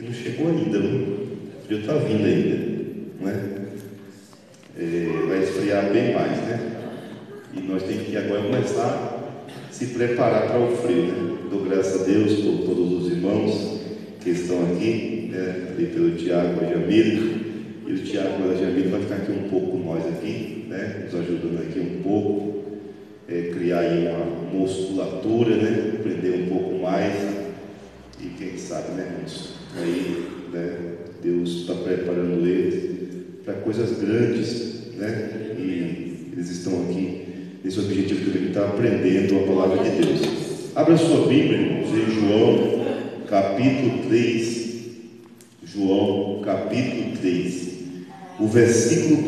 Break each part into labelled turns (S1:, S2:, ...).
S1: Não chegou ainda, o frio está vindo ainda, não é? Vai esfriar bem mais, né? E nós temos que agora começar a se preparar para o frio, né? Dou graças a Deus por todos os irmãos que estão aqui, né? Ali pelo Tiago e Jamil, e o Tiago e a Jamil vai ficar aqui um pouco com nós aqui, né? Nos ajudando aqui um pouco, criar aí uma musculatura, né? Aprender um pouco mais, e quem sabe, né, irmãos? Aí, né? Deus está preparando eles para coisas grandes, né? E eles estão aqui nesse objetivo que ele está aprendendo a palavra de Deus. Abra sua Bíblia, irmãos, em João capítulo 3. João capítulo 3. O versículo 1,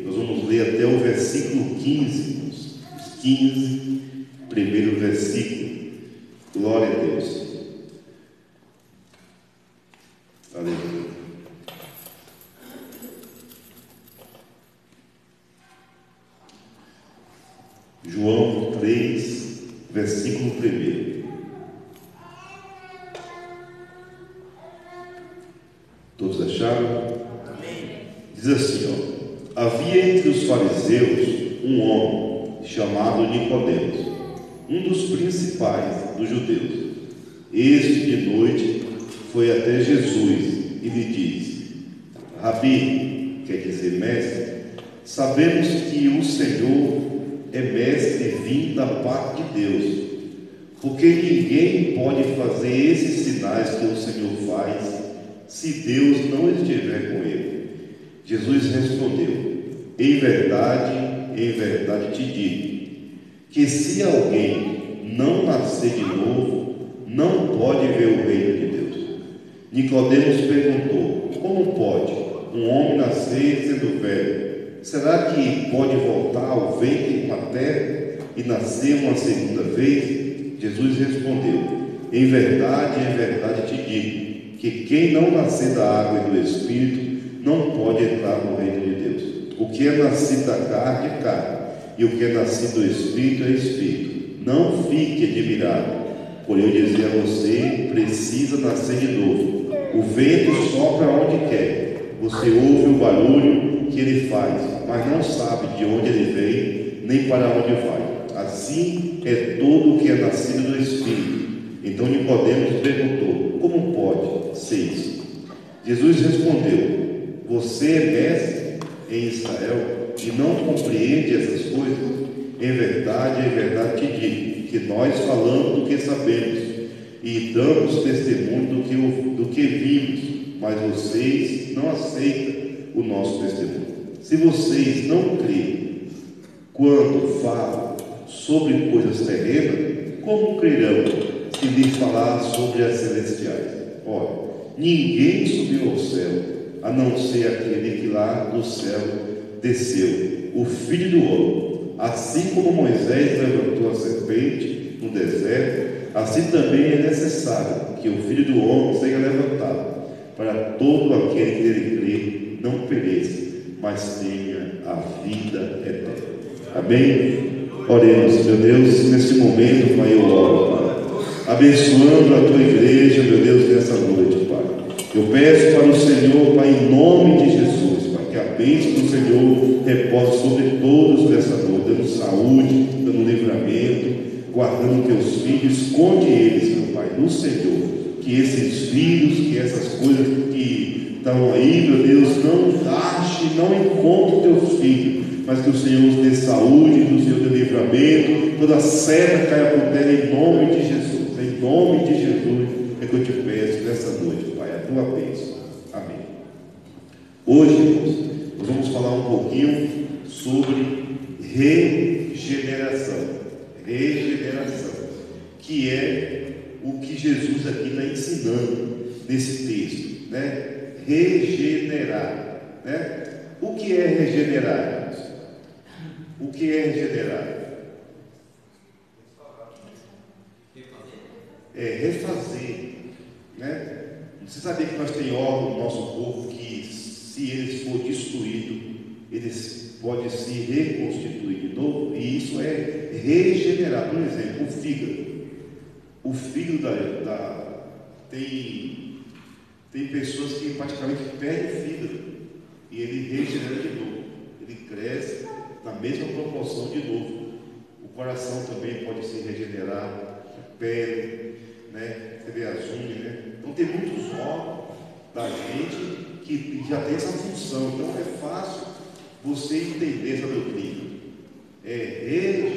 S1: nós vamos ler até o versículo 15, irmãos. Os 15, primeiro versículo. Glória a Deus. Aleluia. João 3, versículo 1. Todos acharam? Amém. Diz assim, ó: havia entre os fariseus um homem chamado Nicodemos, um dos principais dos judeus. Este de noite foi até Jesus e lhe disse: Rabi, quer dizer mestre, sabemos que o Senhor é mestre vindo da parte de Deus, porque ninguém pode fazer esses sinais que o Senhor faz se Deus não estiver com ele. Jesus respondeu: em verdade te digo, que se alguém não nascer de novo, não pode ver o reino de Deus. Nicodemos perguntou: como pode um homem nascer sendo velho? Será que pode voltar ao ventre materno e nascer uma segunda vez? Jesus respondeu: em verdade te digo, que quem não nascer da água e do Espírito não pode entrar no reino de Deus. O que é nascido da carne é carne, e o que é nascido do Espírito é Espírito. Não fique admirado, porém eu dizer a você, precisa nascer de novo. O vento sopra onde quer, você ouve o barulho que ele faz, mas não sabe de onde ele vem, nem para onde vai. Assim é todo o que é nascido do Espírito. Então Nicodemos perguntou: como pode ser isso? Jesus respondeu: você é mestre em Israel e não compreende essas coisas? Em verdade te digo, que nós falamos do que sabemos e damos testemunho do que vimos, mas vocês não aceitam o nosso testemunho. Se vocês não creem quando falo sobre coisas terrenas, como crerão se lhes falar sobre as celestiais? Olha, ninguém subiu ao céu, a não ser aquele que lá do céu desceu, o Filho do Homem. Assim como Moisés levantou a serpente no deserto, assim também é necessário que o Filho do Homem seja levantado, para todo aquele que nele crê não pereça, mas tenha a vida eterna. Amém? Oremos. Meu Deus, nesse momento, Pai, eu oro, Pai, abençoando a Tua igreja, meu Deus, nessa noite, Pai. Eu peço para o Senhor, Pai, em nome de Jesus, Pai, que a bênção do Senhor repose sobre todos nessa noite, dando saúde, dando livramento, guardando Teus filhos, esconde eles, meu Pai, no Senhor. Que esses filhos, que essas coisas que estão aí, meu Deus, não ache, não encontre Teus filhos, mas que o Senhor nos dê saúde, que o Senhor dê livramento, toda seta caia por terra em nome de Jesus. Em nome de Jesus é que eu te peço nessa noite, Pai, a Tua bênção. Amém. Hoje, irmãos, nós vamos falar um pouquinho sobre regeneração. Regeneração, que é o que Jesus aqui está ensinando nesse texto, né? Regenerar, né? O que é regenerar? O que é regenerar? É refazer, né? Você sabia que nós temos órgãos no nosso corpo que, se eles for destruídos, eles podem se reconstituir de novo? E isso é regenerar. Por exemplo, o fígado. O fígado tem Tem pessoas que praticamente perdem o fígado e ele regenera de novo. Ele cresce na mesma proporção de novo. O coração também pode se regenerar, a pele, né? Você vê as unhas, né? Então tem muitos órgãos da gente que já tem essa função. Então é fácil você entender essa doutrina. É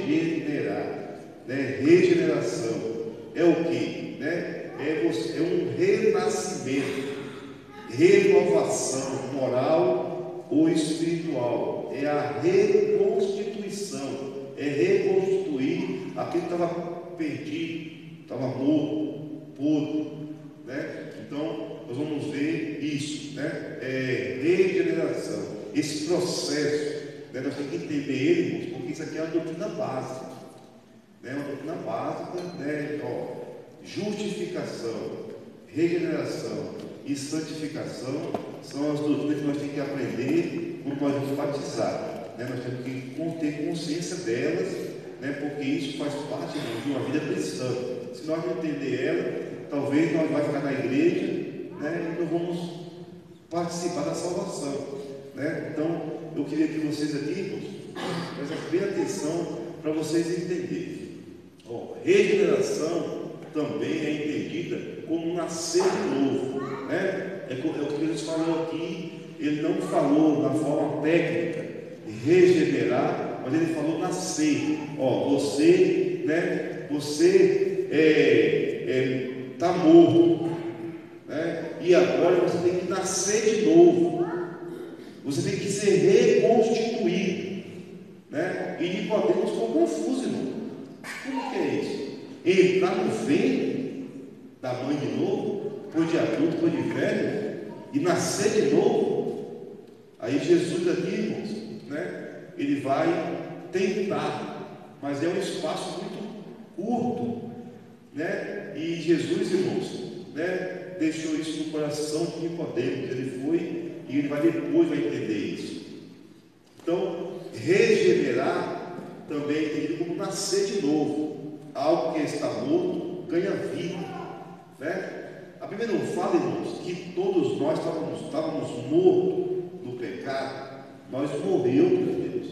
S1: regenerar, né? Regeneração. É o que? Né? É um renascimento, renovação moral ou espiritual. É a reconstituição, é reconstituir aquilo que estava perdido, estava morto, podre, né? Então nós vamos ver isso, né? É regeneração, esse processo, né? Nós temos que entender ele, irmãos, porque isso aqui é uma doutrina básica, né? Uma doutrina básica, né? Ó, justificação, regeneração e santificação são as doutrinas que nós temos que aprender quando nós nos batizar, né? Nós temos que ter consciência delas, né? Porque isso faz parte de uma vida cristã. Se nós não entender ela, talvez nós vamos ficar na igreja, né? E não vamos participar da salvação, né? Então eu queria que vocês aqui, irmãos, prestem bem atenção para vocês entenderem. Ó, regeneração também é entendida como nascer de novo, né? É o que Jesus falou aqui. Ele não falou na forma técnica de regenerar, mas ele falou nascer. Ó, você, né? Você está morto, né? E agora você tem que nascer de novo. Você tem que ser reconstituído, né? E Nicodemos ficou confuso, irmão. Como que é isso? Entrar no ventre da mãe de novo, depois de adulto, depois de velho, e nascer de novo. Aí Jesus aqui, irmãos, né? Ele vai tentar, mas é um espaço muito curto, né? E Jesus, irmãos, né? Deixou isso no coração de Nicodemos. Ele foi e ele vai depois vai entender isso. Então, regenerar também é entendido como nascer de novo. Algo que está morto ganha vida, né? A Bíblia não fala, irmãos, que todos nós estávamos mortos no pecado. Nós morremos para Deus,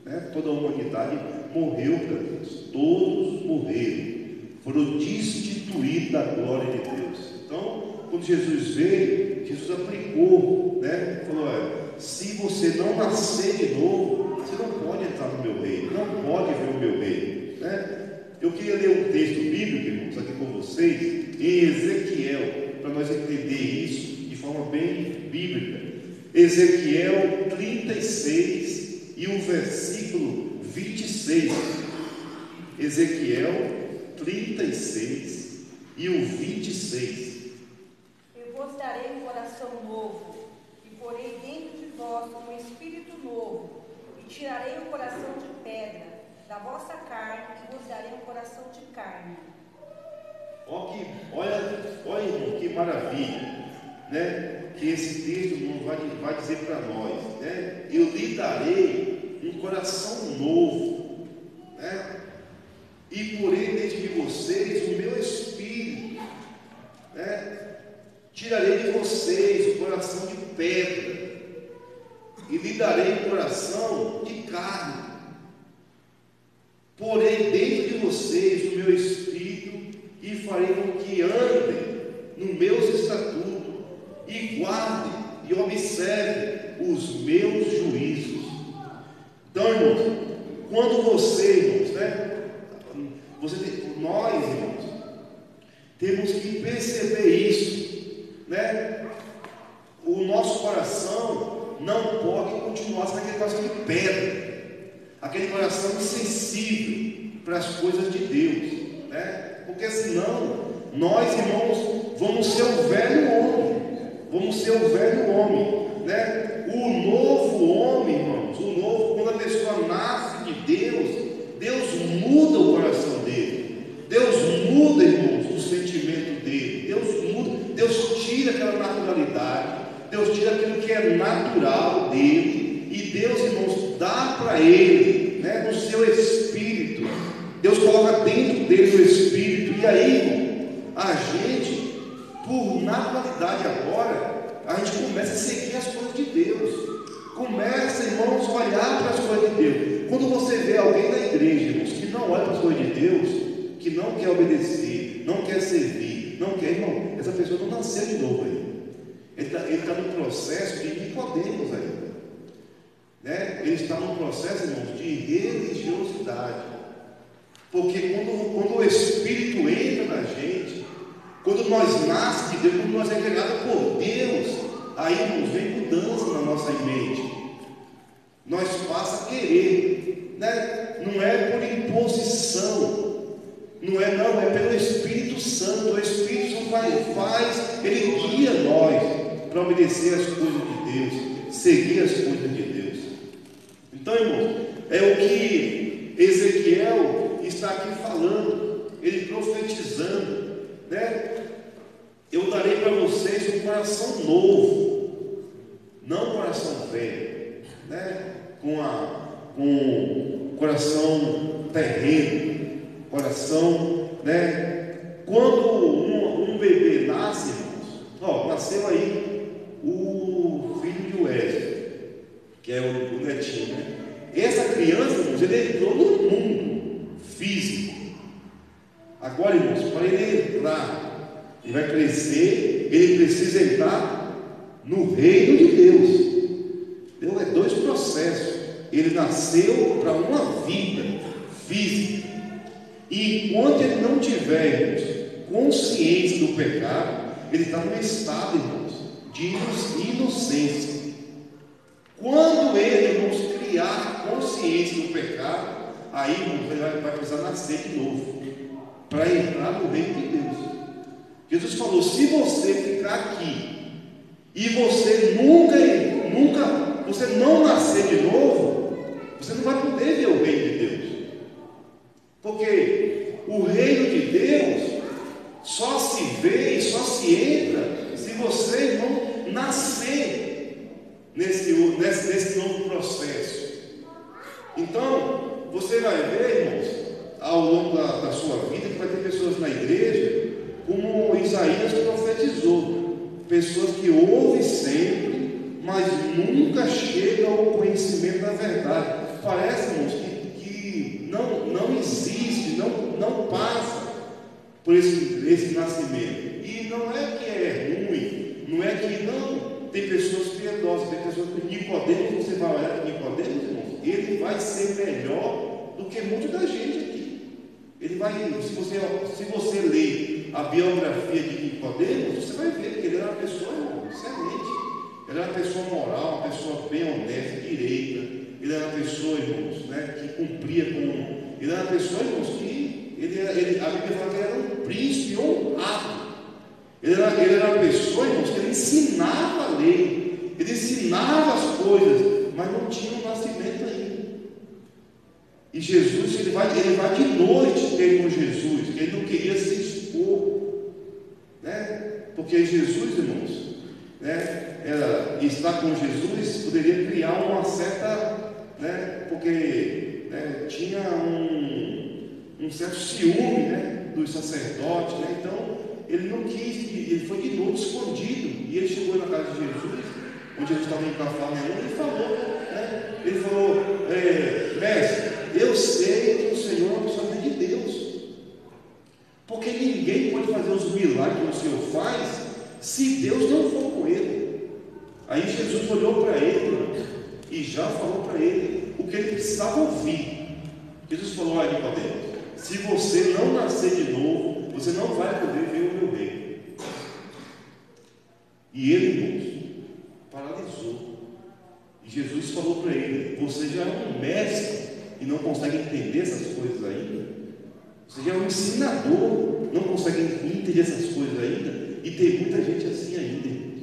S1: né? Toda a humanidade morreu para Deus. Todos morreram, foram destituídos da glória de Deus. Então, quando Jesus veio, Jesus aplicou, né? Falou: olha, se você não nascer de novo, você não pode entrar no meu reino, não pode ver o meu reino, né? Eu queria ler um texto bíblico, irmãos, aqui com vocês, em Ezequiel, para nós entender isso de forma bem bíblica. Ezequiel 36 e o versículo 26. Ezequiel 36 e o 26.
S2: Eu vos darei um coração novo, e porei dentro de vós um espírito novo, e tirarei o coração de pedra da vossa carne, e vos darei um coração de carne.
S1: Olha, irmão, que maravilha, né? Que esse texto vai dizer para nós, né? Eu lhe darei um coração novo, né? E porei dentro de vocês o meu espírito, né? Tirarei de vocês o coração de pedra e lhe darei um coração de carne. Porei dentro de vocês o meu espírito e farei com que andem nos meus estatutos e guardem e observem os meus juízos. Então, irmãos, quando você, irmãos, né? Nós, irmãos, temos que perceber isso, né? O nosso coração não pode continuar sendo aquele coração de pedra, aquele coração insensível para as coisas de Deus, né? Porque senão nós, irmãos, vamos ser o velho homem, né? O novo homem, irmãos, quando a pessoa nasce de Deus, Deus muda o coração dele, Deus muda, irmãos, o sentimento dele, Deus muda, Deus tira aquela naturalidade, Deus tira aquilo que é natural dele, e Deus, irmãos, dá para ele, né, no seu espírito. Deus coloca dentro dele o espírito, e aí, irmão, a gente, por naturalidade agora, Começa, irmãos, a olhar para as coisas de Deus. Quando você vê alguém na igreja, irmãos, que não olha para as coisas de Deus, que não quer obedecer, não quer servir, não quer, irmão, essa pessoa não nasceu de novo ainda. Ele está no processo de Nicodemos ainda, né? Ele está no processo, irmãos, de religiosidade. Porque quando o Espírito entra na gente, quando nós nascemos de Deus, quando nós é criados por Deus, aí, irmãos, vem mudança na nossa mente. Nós passa a querer, né? Não é por imposição, não é pelo Espírito Santo. O Espírito faz, ele guia nós para obedecer as coisas de Deus, seguir as coisas de Deus. Então, irmãos, é o que Ezequiel está aqui falando, ele profetizando, né? Eu darei para vocês um coração novo, não um coração velho, né? Com coração terreno, coração, né? Quando um bebê nasce, irmãos, nasceu aí o filho de Wesley, que é o netinho, né? Essa criança, irmãos, ele entrou no mundo físico. Agora, irmãos, para ele entrar, ele vai crescer, ele precisa entrar no reino de Deus. Então, é dois processos. Ele nasceu para uma vida física, e enquanto ele não tiver, irmãos, consciência do pecado, ele está num estado, irmãos, de inocência. Quando ele, irmãos, criar consciência do pecado, aí, irmãos, ele vai precisar nascer de novo para entrar no reino de Deus. Jesus falou: se você ficar aqui e você você não nascer de novo, você não vai poder ver o reino de Deus. Porque o reino de Deus só se vê e só se entra se você não nascer nesse novo processo. Então, você vai ver, irmãos, ao longo da sua vida, que vai ter pessoas na igreja, como Isaías profetizou, pessoas que ouvem sempre, mas nunca chegam ao conhecimento da verdade. Parece, irmãos, que não existe, não passa por esse nascimento. E não é que é ruim, não é que não. Tem pessoas piedosas, tem pessoas que Nicodemos, você vai olhar para Nicodemos, irmãos, ele vai ser melhor do que muito da gente aqui. Ele vai, se você ler a biografia de Nicodemos, você vai ver que ele era uma pessoa, irmão, excelente. Ele era uma pessoa moral, uma pessoa bem honesta, direita. Ele era uma pessoa, irmãos, né, que cumpria com. Ele era uma pessoa, irmãos, que a Bíblia fala que ele era um príncipe honrado. Ele era uma pessoa, irmãos, que ele ensinava a lei, ele ensinava as coisas, mas não tinha um nascimento ainda. E Jesus, ele vai de noite ter com Jesus, que ele não queria se expor, né? Porque Jesus, irmãos, né, estar com Jesus poderia criar uma certa, né, porque, né, tinha um certo ciúme, né, dos sacerdotes, né? Então ele não quis, ele foi de noite escondido, e ele chegou na casa de Jesus, onde ele estava em Cafarnaum, e falou, né? Ele falou: mestre, eu sei que o Senhor é uma pessoa de Deus, porque ninguém pode fazer os milagres que o Senhor faz se Deus não for com ele. Aí Jesus olhou para ele e já falou para ele o que ele precisava ouvir. Jesus falou: olha, Nicodemos, se você não nascer de novo, você não vai poder ver o meu reino. E ele, irmãos, paralisou. E Jesus falou para ele: você já é um mestre e não consegue entender essas coisas ainda? Você já é um ensinador, não consegue entender essas coisas ainda? E tem muita gente assim ainda, irmãos,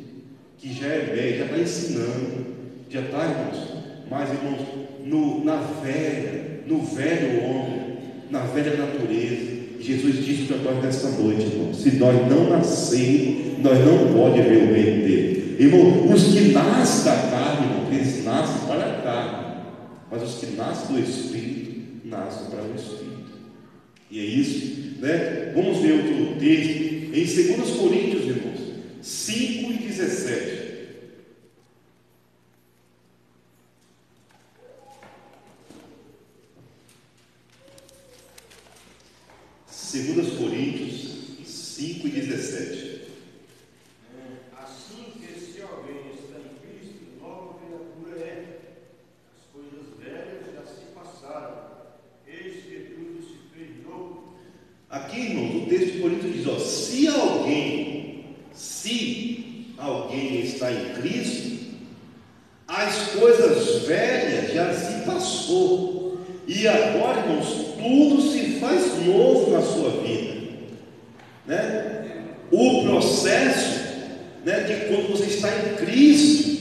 S1: que já é velho, já está ensinando, já está, irmãos, mas, irmãos, no velho homem, na velha natureza. Jesus disse para nós nesta noite, irmãos: se nós não nascermos, nós não podemos ver o reino dele. Irmão, os que nascem da carne, irmão, eles nascem para a carne, mas os que nascem do Espírito, nascem para o Espírito. E é isso, né? Vamos ver outro texto em 2 Coríntios, irmãos, 5:17. se alguém está em Cristo, as coisas velhas já se passou, e agora, irmãos, tudo se faz novo na sua vida, né? O processo, né, de quando você está em Cristo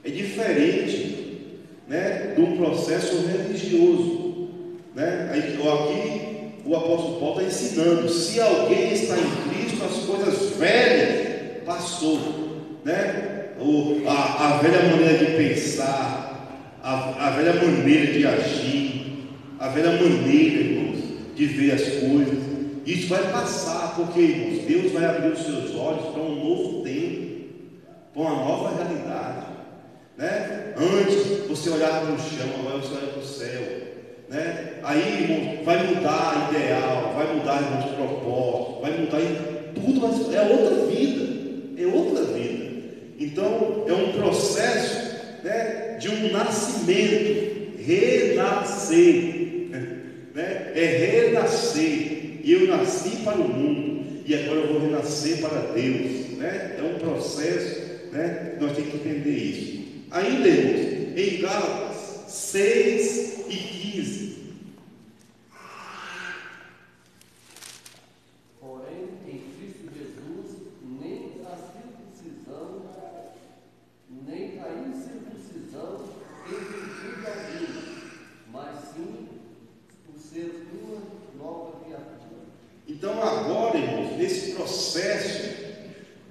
S1: é diferente, né, de um processo religioso, né? Aí, aqui o apóstolo Paulo está ensinando: se alguém está em Cristo, as coisas velhas passou, né? A velha maneira de pensar, a velha maneira de agir, a velha maneira, irmãos, de ver as coisas, isso vai passar, porque, irmãos, Deus vai abrir os seus olhos para um novo tempo, para uma nova realidade, né? Antes você olhava para o chão, agora você olha para o céu, né? Aí, irmãos, vai mudar ideal, vai mudar, irmãos, propósito, vai mudar tudo, mas é outra vida, é outra vida. Então, é um processo, né, de um nascimento, renascer, né? É renascer. E eu nasci para o mundo, e agora eu vou renascer para Deus, né? É um processo, né? Nós temos que entender isso. Ainda, irmãos, em Gálatas 6 e 15.
S3: Porém, em Cristo Jesus, nem a circuncisão, nem a incircuncisão tem virtude alguma, mas sim o ser uma nova criatura.
S1: Então agora, irmãos, nesse processo,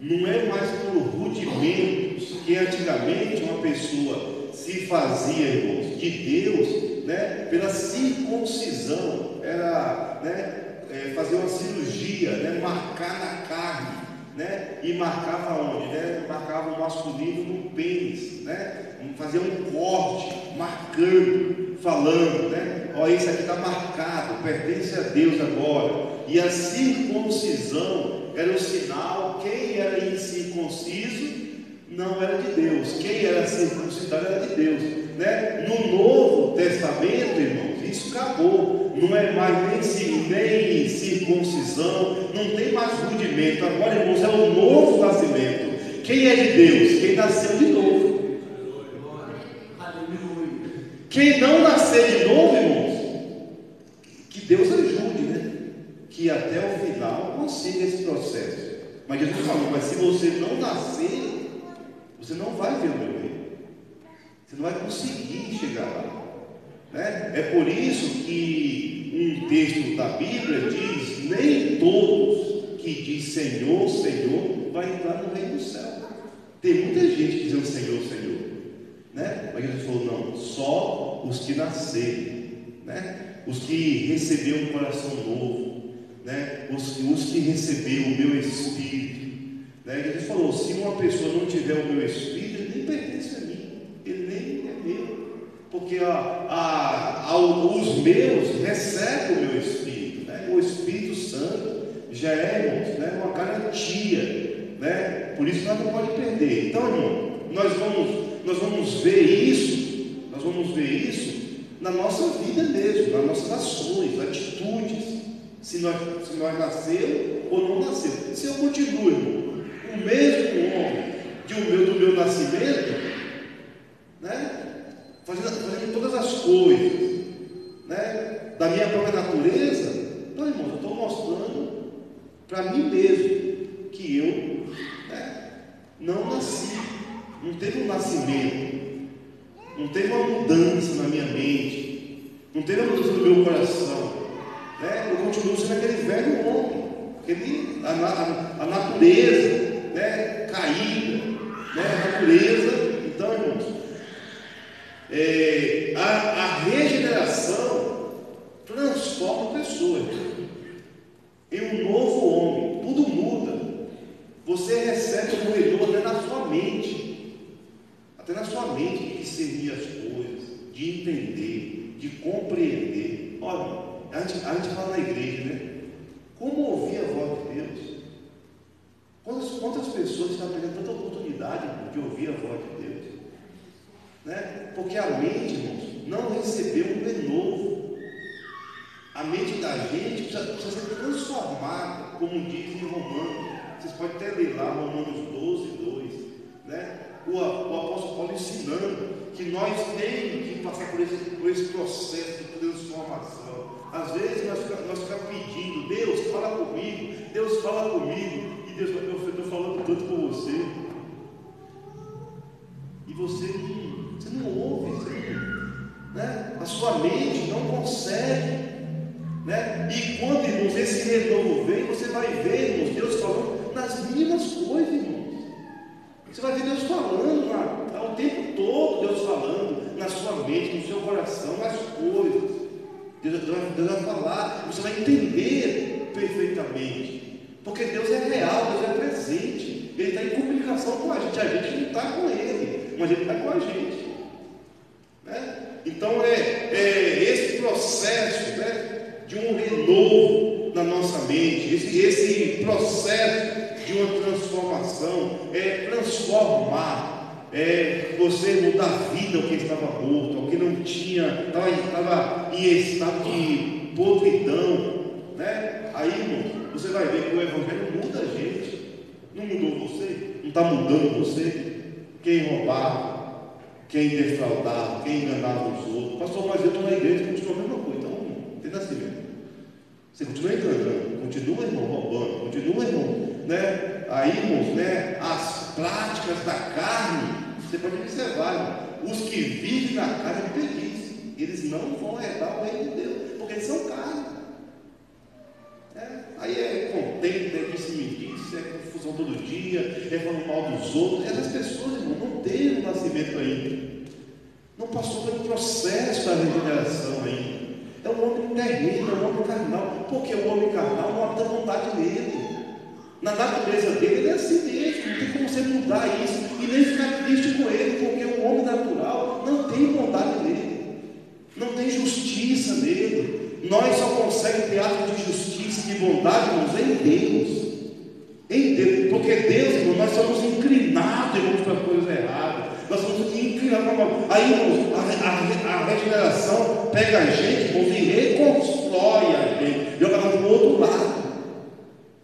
S1: não é mais por rudimentos que antigamente uma pessoa se fazia, irmãos, de Deus, né, pela circuncisão, era, né, fazer uma cirurgia, né, marcar na carne, né, e marcava onde? Né, marcava o masculino no pênis, né, fazia um corte, marcando, falando, né, ó, esse aqui está marcado, pertence a Deus agora. E a circuncisão era o sinal. Quem era incircunciso não era de Deus, quem era circuncidado era de Deus, né? No Novo Testamento, irmãos, isso acabou, não é mais nem circuncisão, não tem mais rudimento. Agora, irmãos, é o novo nascimento. Quem é de Deus? Quem nasceu de novo. Quem não nascer de novo, irmãos, que Deus ajude, né? Que até o final consiga esse processo. Mas Jesus falou: mas se você não nascer, você não vai ver o meu reino, você não vai conseguir chegar lá, né? É por isso que um texto da Bíblia diz: nem todos que diz Senhor, Senhor vai entrar no reino do céu. Tem muita gente dizendo Senhor, Senhor, né? Mas Jesus falou: não, só os que nascerem, né? Os que receberam um coração novo, né? Os que receberam o meu Espírito, né? Jesus falou: se uma pessoa não tiver o meu Espírito, ele nem pertence a mim, ele nem é meu, porque os meus recebem o meu Espírito, né? O Espírito Santo já é, irmãos, né, uma garantia, né? Por isso nós não podemos perder. Então, irmão, nós vamos ver isso na nossa vida mesmo, nas nossas ações, atitudes, se nós nascemos ou não nascemos. Se eu continuo, irmão, o mesmo homem do meu nascimento, né, fazendo todas as coisas, né, da minha própria natureza, então, irmão, eu estou mostrando para mim mesmo que eu, né, não nasci, não teve um nascimento, não teve uma mudança na minha mente, não teve uma mudança no meu coração, né? Eu continuo sendo aquele velho homem, a natureza, né, caída, né, a natureza. Então, irmãos, a regeneração transforma a pessoa em um novo homem, tudo muda. Você recebe o corredor até na sua mente, de discernir as coisas, de entender, de compreender. Olha, a gente fala na igreja, né? Como ouvir a voz de Deus? Quantas pessoas estão perdendo tanta oportunidade de ouvir a voz de Deus, né? Porque a mente, irmãos, não recebeu um renovo. A mente da gente precisa ser transformada, como diz em Romanos, Vocês podem até ler lá Romanos 12, 2, né? O apóstolo Paulo ensinando que nós temos que passar por esse processo de transformação. Às vezes nós ficamos pedindo, Deus fala comigo, Deus fala comigo, e Deus vai, eu estou falando tanto com você, e você não ouve, né? A sua mente não consegue, né? E quando, irmãos, esse renovo vem, você vai ver, irmãos, Deus falando nas mínimas coisas, irmãos. Você vai ver Deus falando o tempo todo, Deus falando na sua mente, no seu coração, nas coisas. Deus vai falar, você vai entender perfeitamente, porque Deus é real, Deus é presente, Ele está em comunicação com a gente não está com Ele, mas Ele está com a gente, né? Então esse processo, né, de um renovo na nossa mente, esse processo de uma transformação, transformar. Você mudar a vida ao que estava morto, ao que não tinha, estava em estado de podridão, né? Aí, irmão, você vai ver que o Evangelho muda a gente. Não mudou você? Não está mudando você? Quem roubava, quem defraudava, quem enganava os outros. Pastor, mas eu estou na igreja e continua a mesma coisa. Então, não tem nascimento. Você continua enganando, continua, irmão, roubando, continua, irmão, né? Aí, irmãos, né, as práticas da carne, você pode observar, irmão, os que vivem na carne de preguiça, eles não vão herdar o reino de Deus, porque eles são carne. Aí contento, disse-me-disse, confusão todo dia, falando mal dos outros. Essas pessoas, irmão, não teve o nascimento ainda, não passou pelo processo da regeneração ainda. É um homem terreno, é um homem carnal, porque o homem carnal não habita a vontade dele. Na natureza dele, ele é assim mesmo, não tem como você mudar isso e nem ficar triste com ele, porque o homem natural não tem bondade nele, não tem justiça nele. Nós só conseguimos ter atos de justiça e de bondade, irmãos, em Deus. Em Deus, porque Deus, irmãos, nós somos inclinados, irmãos, para coisas erradas. Nós somos inclinados para mal. Aí, irmãos, a regeneração pega a gente, irmãos, e reconstrói a gente, joga para o outro lado.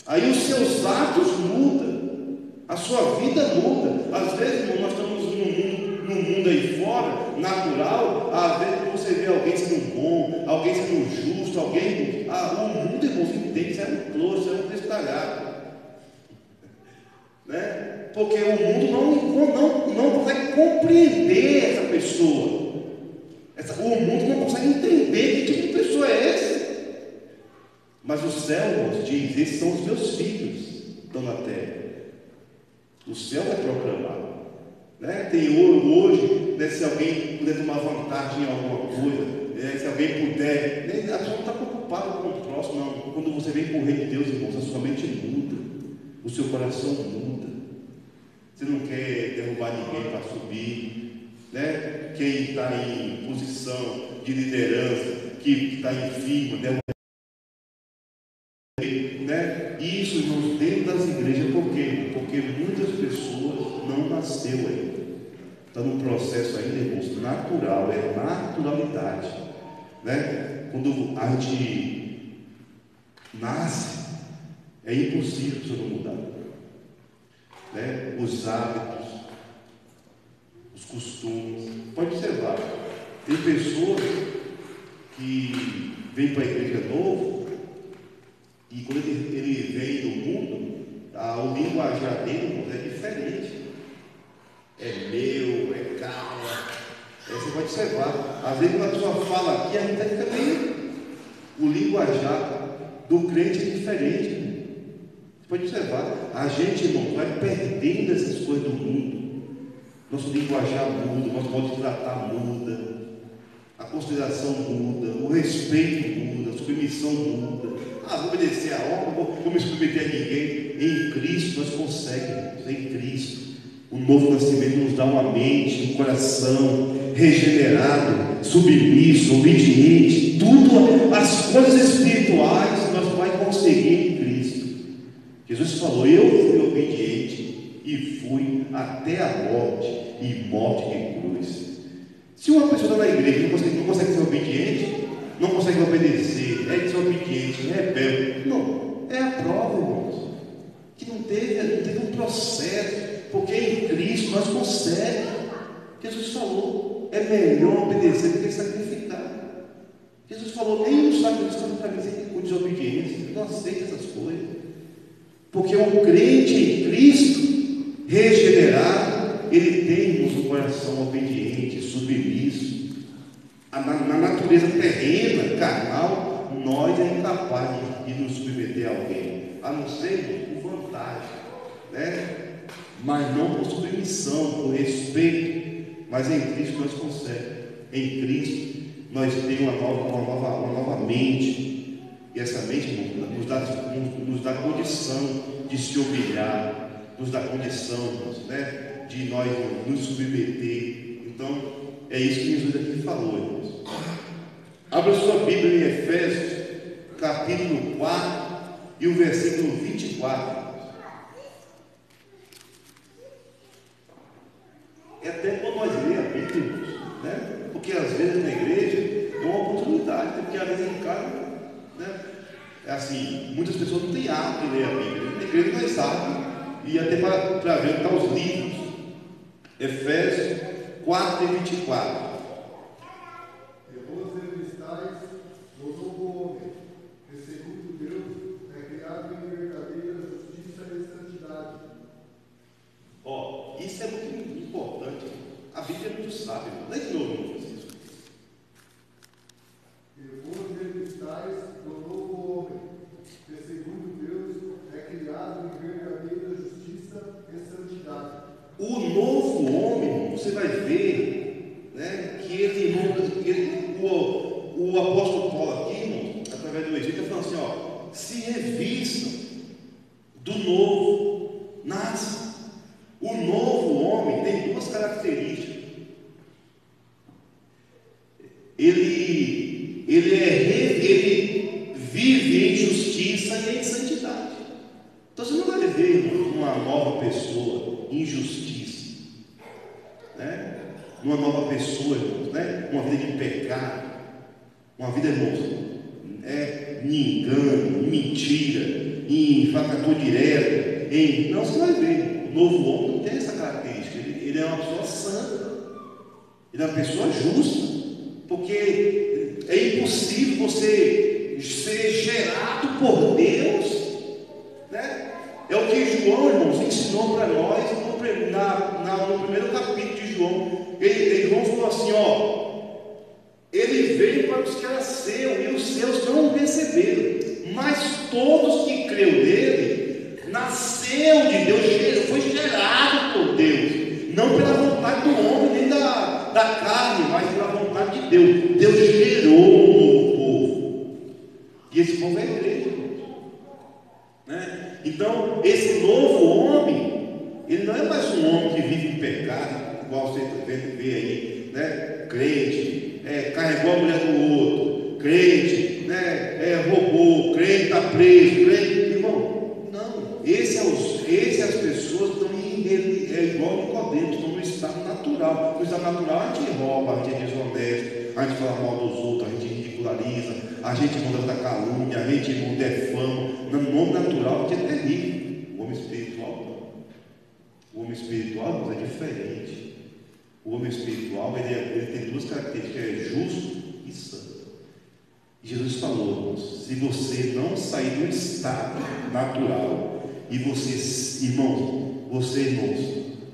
S1: Aí os seus atos mudam, a sua vida muda. Às vezes, irmão, nós estamos num mundo aí fora, natural. Às vezes você vê alguém sendo bom, alguém sendo justo, alguém. O mundo, irmãos, entende, isso é um close, isso é um destalhado, né? Porque o mundo não consegue compreender essa pessoa. O mundo não consegue entender que tipo de pessoa é essa. Mas o céu, irmãos, diz: esses são os meus filhos, estão na terra. O céu vai proclamar, né? Tem hoje, né, se alguém puder tomar vantagem em alguma coisa, se alguém puder, né, a pessoa não está preocupada com o próximo, não. Quando você vem para o reino de Deus, irmãos, a sua mente muda, o seu coração muda. Você não quer derrubar ninguém para subir, né? Quem está em posição de liderança, que está em firma, né? Isso, irmãos, dentro das igrejas. Por quê? Porque muitas pessoas não nasceu ainda, está num processo ainda, irmãos, natural, é naturalidade, né? Quando a gente nasce, é impossível você não mudar, né? Os hábitos, os costumes. Pode observar, tem pessoas que vêm para a igreja novo, e quando ele vem do mundo, o linguajar dele é diferente. É meu, é calma. Você pode observar. Às vezes, quando a pessoa fala aqui, a gente fica meio. O linguajar do crente é diferente. Você pode observar. A gente, irmão, vai perdendo essas coisas do mundo. Nosso linguajar muda, nosso modo de tratar muda, a consideração muda, o respeito muda, a submissão muda. Vou obedecer a ordem, vou me submeter a ninguém. Em Cristo nós conseguimos, em Cristo. O novo nascimento nos dá uma mente, um coração regenerado, submisso, obediente. Tudo, as coisas espirituais nós vamos conseguir em Cristo. Jesus falou: eu fui obediente e fui até a morte, e morte de cruz. Se uma pessoa está na igreja e não consegue ser obediente, não consegue obedecer, é desobediente, é rebelde, não, é a prova, irmãos. que não teve um processo, porque em Cristo nós conseguimos. Jesus falou, é melhor obedecer do que sacrificar. Jesus falou, nem um sacrifício para mim com desobediência. Eu não aceito essas coisas. Porque o crente em Cristo, regenerado, ele tem um coração obediente, submisso. Na natureza terrena, carnal, nós é incapaz de nos submeter a alguém, a não ser por vantagem, né? Mas não por submissão, por respeito. Mas em Cristo nós conseguimos. Em Cristo nós temos uma nova mente. E essa mente, irmão, nos dá condição de se humilhar, nos dá condição, irmãos, né, de nós nos submeter. Então, é isso que Jesus aqui falou, irmãos. Abra sua Bíblia em Efésios, capítulo 4 e o versículo 24. É até quando nós lemos a Bíblia, né? Porque às vezes na igreja é uma oportunidade, porque às vezes em casa, né? É assim, muitas pessoas não têm hábito de ler a Bíblia. Na igreja nós sabemos, e até para ver onde estão os livros. Efésios 4 e 24.
S4: E vós revistais no novo homem, que segundo Deus é criado em verdadeira justiça e santidade.
S1: Ó, isso é muito importante. A Bíblia é muito sábia. Lê de novo, Francisco.
S4: E vós revistais no novo homem, que segundo Deus é criado em verdadeira justiça e santidade.
S1: O novo homem, você vai ver, né, que o apóstolo Paulo aqui, irmão, através do Egito, está falando assim, ó, se revistam do novo, nasce. O novo homem tem duas características. Ele vive em justiça e em santidade. Então você não vai ver uma nova pessoa em justiça, né? Uma nova pessoa, irmãos, né? Uma vida de pecado, uma vida, irmãos, em engano, em mentira, em falcatrua direta, não, você vai ver. O novo homem não tem essa característica. Ele é uma pessoa santa, ele é uma pessoa justa, porque é impossível você ser gerado por Deus, né? É o que João, irmãos, ensinou para nós no primeiro capítulo de João. João falou assim, ó, ele veio para os que eram seus, e os seus não o receberam, mas todos que creu nele, nasceu de Deus, foi gerado por Deus, não pela vontade do homem, nem da carne, mas pela vontade de Deus. Deus gerou um novo povo, e esse povo é a igreja, né? Então, esse novo homem, ele não é mais um homem que vive em pecado, igual você vê aí, né? Crente, carregou a mulher do outro, crente, né? Roubou, crente está preso, crente, irmão, não, essas pessoas estão igual Nicodemos, estão no estado natural. No estado natural a gente rouba, a gente é desonesto, a gente fala mal dos outros, a gente ridiculariza, a gente manda da calúnia, a gente não defama. No mundo natural a gente é terrível. O homem espiritual não. O homem espiritual é diferente. O homem espiritual ele tem duas características, é justo e santo. E Jesus falou, irmãos, se você não sair do estado natural e você, irmãos,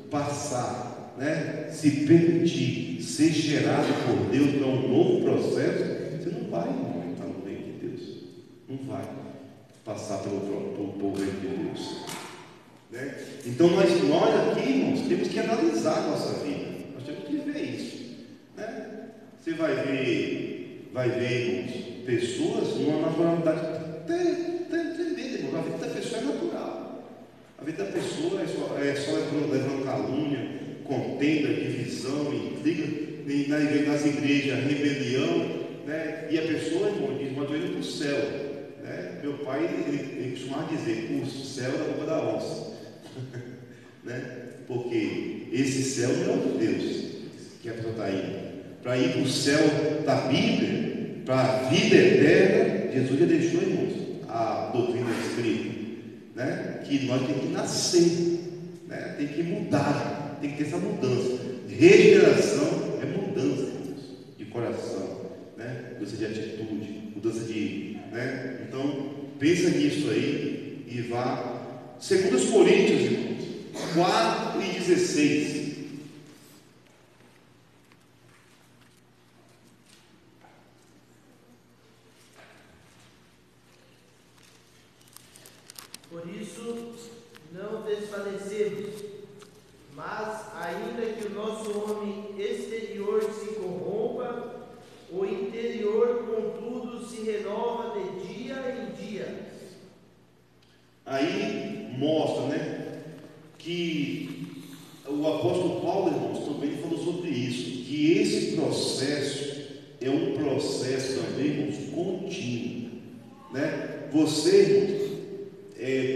S1: passar, né, se permitir ser gerado por Deus para um novo processo, você não vai entrar no reino de Deus, não vai passar pelo reino de Deus, né? Então nós aqui, irmãos, temos que analisar a nossa vida, nós temos que ver isso, né? Você vai ver, irmãos, pessoas numa naturalidade tremenda, irmão. A vida da pessoa é natural. A vida da pessoa é só levando calúnia, contenda, divisão, intriga, nas igrejas, rebelião, né? E a pessoa, irmão, diz, mas eu estou indo para o céu, né? Meu pai, ele costumava dizer, o céu da boca da onça, né? Porque esse céu não é o de Deus que a pessoa está indo. Para ir para o céu da Bíblia, para a vida eterna, Jesus já deixou, irmãos, a doutrina escrita. né? Que nós temos que nascer, né? Tem que mudar, tem que ter essa mudança. Regeneração é mudança de coração, né? Mudança de atitude, mudança de, né? Então, pensa nisso aí e vá. 2 Coríntios, irmãos, 4:16.
S5: Por isso, não desfalecemos, mas ainda que o nosso homem exterior se corrompa, o interior, contudo, se renova de dia em dia.
S1: Aí mostra, né, que o apóstolo Paulo, irmãos, também falou sobre isso, que esse processo é um processo também, irmãos, contínuo, né? Você, irmãos,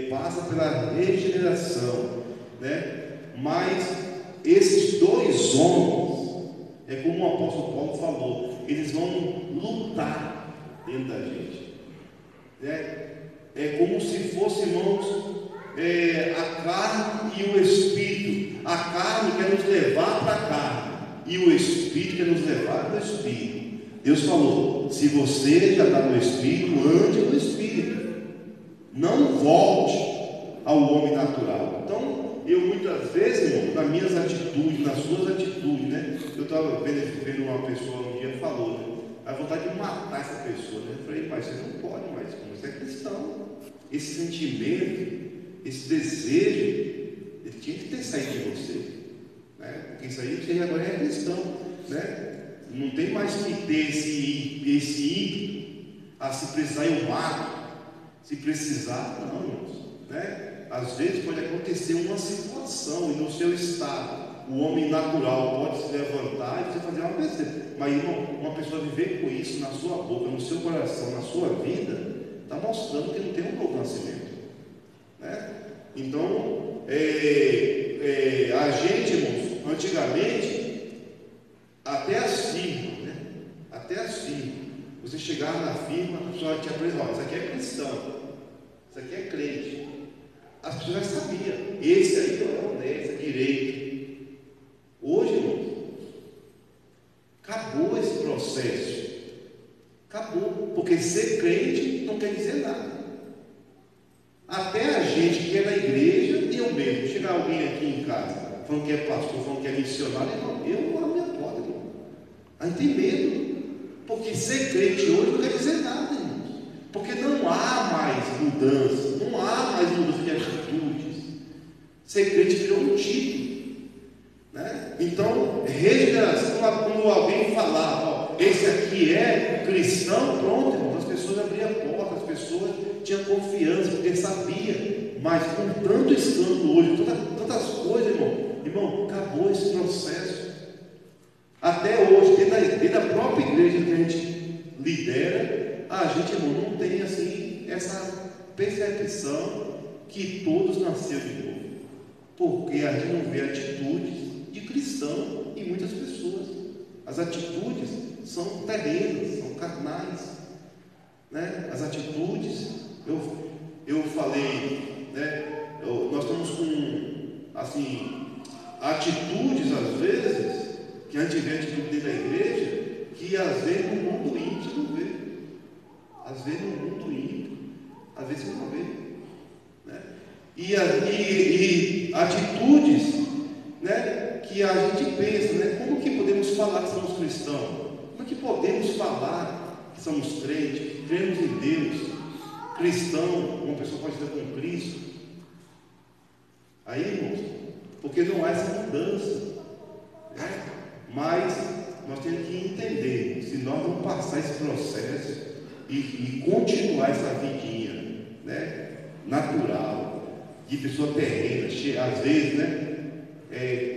S1: passa pela regeneração, né? Mas esses dois homens, é como o apóstolo Paulo falou, eles vão lutar dentro da gente, né? É como se fosse, irmãos, a carne e o espírito. A carne quer nos levar para a carne e o espírito quer nos levar para o espírito. Deus falou: se você já está no espírito, ande no espírito, não volte ao homem natural. Então, eu muitas vezes, irmão, nas minhas atitudes, nas suas atitudes, né? Eu estava vendo uma pessoa um dia falou, né? A vontade de matar essa pessoa, né? Eu falei: pai, você não pode mais, você é cristão. Esse sentimento, esse desejo, ele tinha que ter saído de você, né? Porque isso aí você agora é cristão, né? Não tem mais que ter esse ímpeto, se precisar eu mato, se precisar, não, irmãos, né? Às vezes pode acontecer uma situação e no seu estado, o homem natural pode se levantar e você fazer uma besteira, mas irmão, uma pessoa viver com isso na sua boca, no seu coração, na sua vida, está mostrando que não tem um novo nascimento, né? Então, a gente, irmãos, antigamente, até as firmas, né? Até as firmas, você chegava na firma, a pessoa te apresentava: isso aqui é cristão, isso aqui é crente. As pessoas já sabiam, esse aí não é honesto, é direito. Hoje, irmãos, acabou esse processo. Acabou, porque ser crente não quer dizer nada. Até a gente que é da igreja, eu mesmo, chegar alguém aqui em casa, falando que é pastor, falando que é missionário, irmão, eu não abro minha porta, irmão. A gente tem medo, porque ser crente hoje não quer dizer nada, irmãos. Porque não há mais mudança, não há mais mudança de atitudes. Ser crente virou um título, né? Então, regeneração, quando alguém falava: ó, esse aqui é cristão, pronto, irmão, as pessoas abriam a porta, as pessoas tinham confiança, porque sabia. Mas com tanto escândalo hoje, tantas coisas, irmão, acabou esse processo. Até hoje, dentro da própria igreja que a gente lidera, a gente, irmão, não tem assim essa percepção que todos nasceram de novo, porque a gente não vê atitudes de cristão em muitas pessoas. As atitudes são terrenas, são carnais, né? As atitudes, eu falei, né? Nós estamos com, assim, atitudes às vezes, que a gente vê atitude dentro da igreja, que às vezes no mundo ímpio você não vê. Às vezes no mundo ímpio, às vezes você não vê, né? E atitudes, né, que a gente pensa, né? Como que podemos falar que somos cristãos? Como é que podemos falar que somos crentes, que cremos em Deus? Cristão, uma pessoa pode estar com Cristo. Aí, irmãos, porque não há essa mudança, né? Mas nós temos que entender, se nós não passar esse processo e continuar essa vidinha, né, natural, de pessoa terrena, às vezes, né,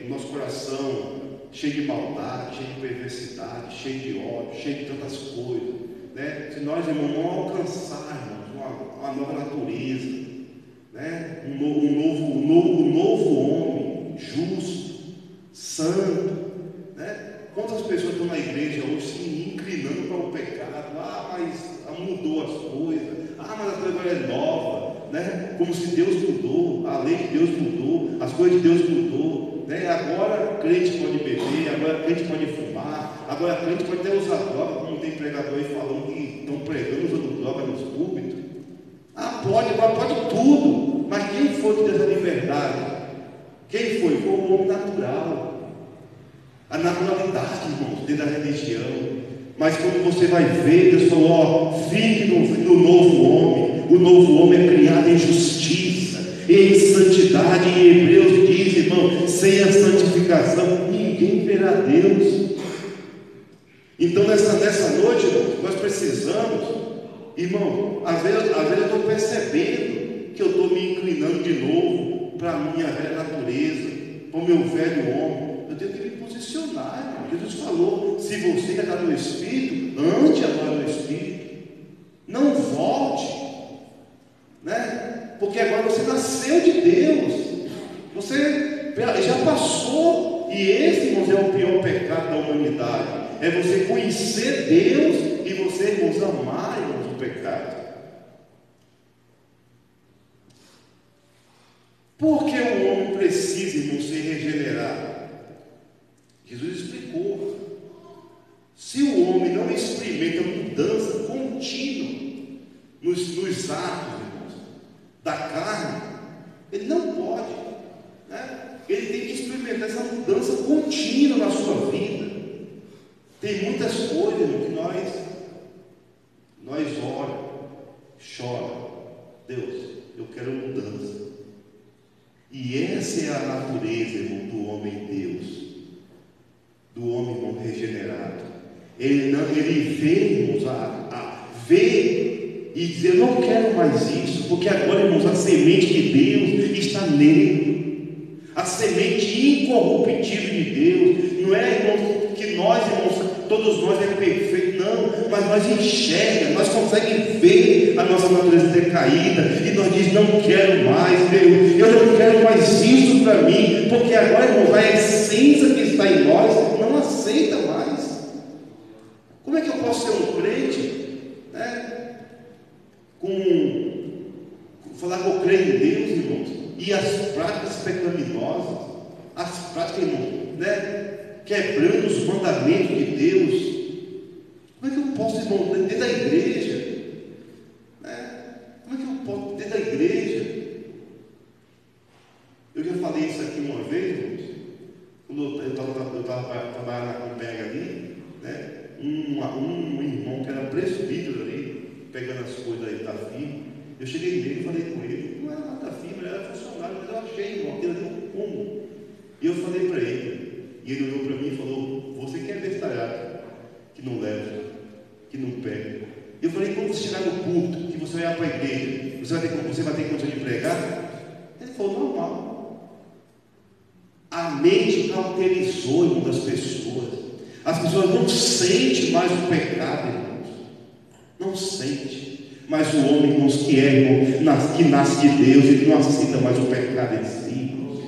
S1: nosso coração cheio de maldade, cheio de perversidade, cheio de ódio, cheio de tantas coisas, né? Se nós, irmãos, não alcançarmos uma nova natureza, né? um novo homem, justo, santo, né? Quantas pessoas estão na igreja hoje se inclinando para o pecado? Mas mudou as coisas, mas a coisa agora é nova. né? Como se Deus mudou, a lei de Deus mudou, as coisas de Deus mudou, né? Agora crente pode beber, agora crente pode fumar, agora crente pode até usar droga, como tem pregador aí falando que estão pregando usando droga nos púlpitos. Pode, agora pode tudo. Mas quem foi que deu essa liberdade? Quem foi? Foi o homem natural. A naturalidade, irmãos, dentro da religião. Mas quando você vai ver, Deus falou: fique no novo homem. O novo homem é criado em justiça, em santidade. Em Hebreus diz, irmão, sem a santificação ninguém verá Deus. Então nessa noite, irmão, nós precisamos, irmão, às vezes eu estou percebendo que eu estou me inclinando de novo para a minha velha natureza, para o meu velho homem. Eu tenho que me posicionar, irmão. Jesus falou: se você quer andar no Espírito, ande a andar no Espírito, não volte, né? Porque agora você nasceu de Deus, você já passou. E esse, irmãos, é o pior pecado da humanidade: é você conhecer Deus e você, irmãos, amar, irmãos, o pecado. Por que o homem precisa, irmãos, ser regenerado? Jesus explicou: se o homem não experimenta mudança contínua nos atos, irmãos, da carne, ele não pode, né? Ele tem que experimentar essa mudança contínua na sua vida. Tem muitas coisas, irmão, que nós oramos, choramos: Deus, eu quero mudança. E essa é a natureza, irmão, do homem Deus, do homem, irmão, regenerado. Ele vê, irmãos, vê e dizer: eu não quero mais isso, porque agora, irmãos, a semente de Deus está nele. A semente incorruptível de Deus. Não é, irmãos, que nós, irmãos, todos nós é perfeito, não, mas nós enxergamos, nós conseguimos ver a nossa natureza decaída, e nós dizemos: não quero mais, Deus, eu não quero mais isso para mim, porque agora, irmãos, a essência que está em nós não aceita mais. Como é que eu posso ser um crente, né, falar que eu creio em Deus, irmãos, e as práticas pecaminosas, as práticas, irmãos, né, quebrando os mandamentos de Deus? Como é que eu posso, irmão, dentro da igreja, né? Como é que eu posso, dentro da igreja? Eu já falei isso aqui uma vez, irmãos, quando eu estava trabalhando na Compega ali, né? Um irmão que era presbítero ali, pegando as coisas aí da firma. Eu cheguei nele e falei com ele: não era nada da firma, ele era funcionário, mas eu achei, irmão, aquilo ali um cúmulo. E eu falei para ele, e ele olhou para mim e falou: você que é bestalhado, que não leva, que não pega. Eu falei: quando você chegar no culto, que você vai para a igreja, você vai ter condição de pregar? Ele falou: normal. A mente cauterizou, irmão, das pessoas. As pessoas não sentem mais o pecado, irmãos. Não sente. Mas o homem, irmãos, que é, irmão, que nasce de Deus, ele não aceita mais o pecado em si, irmãos.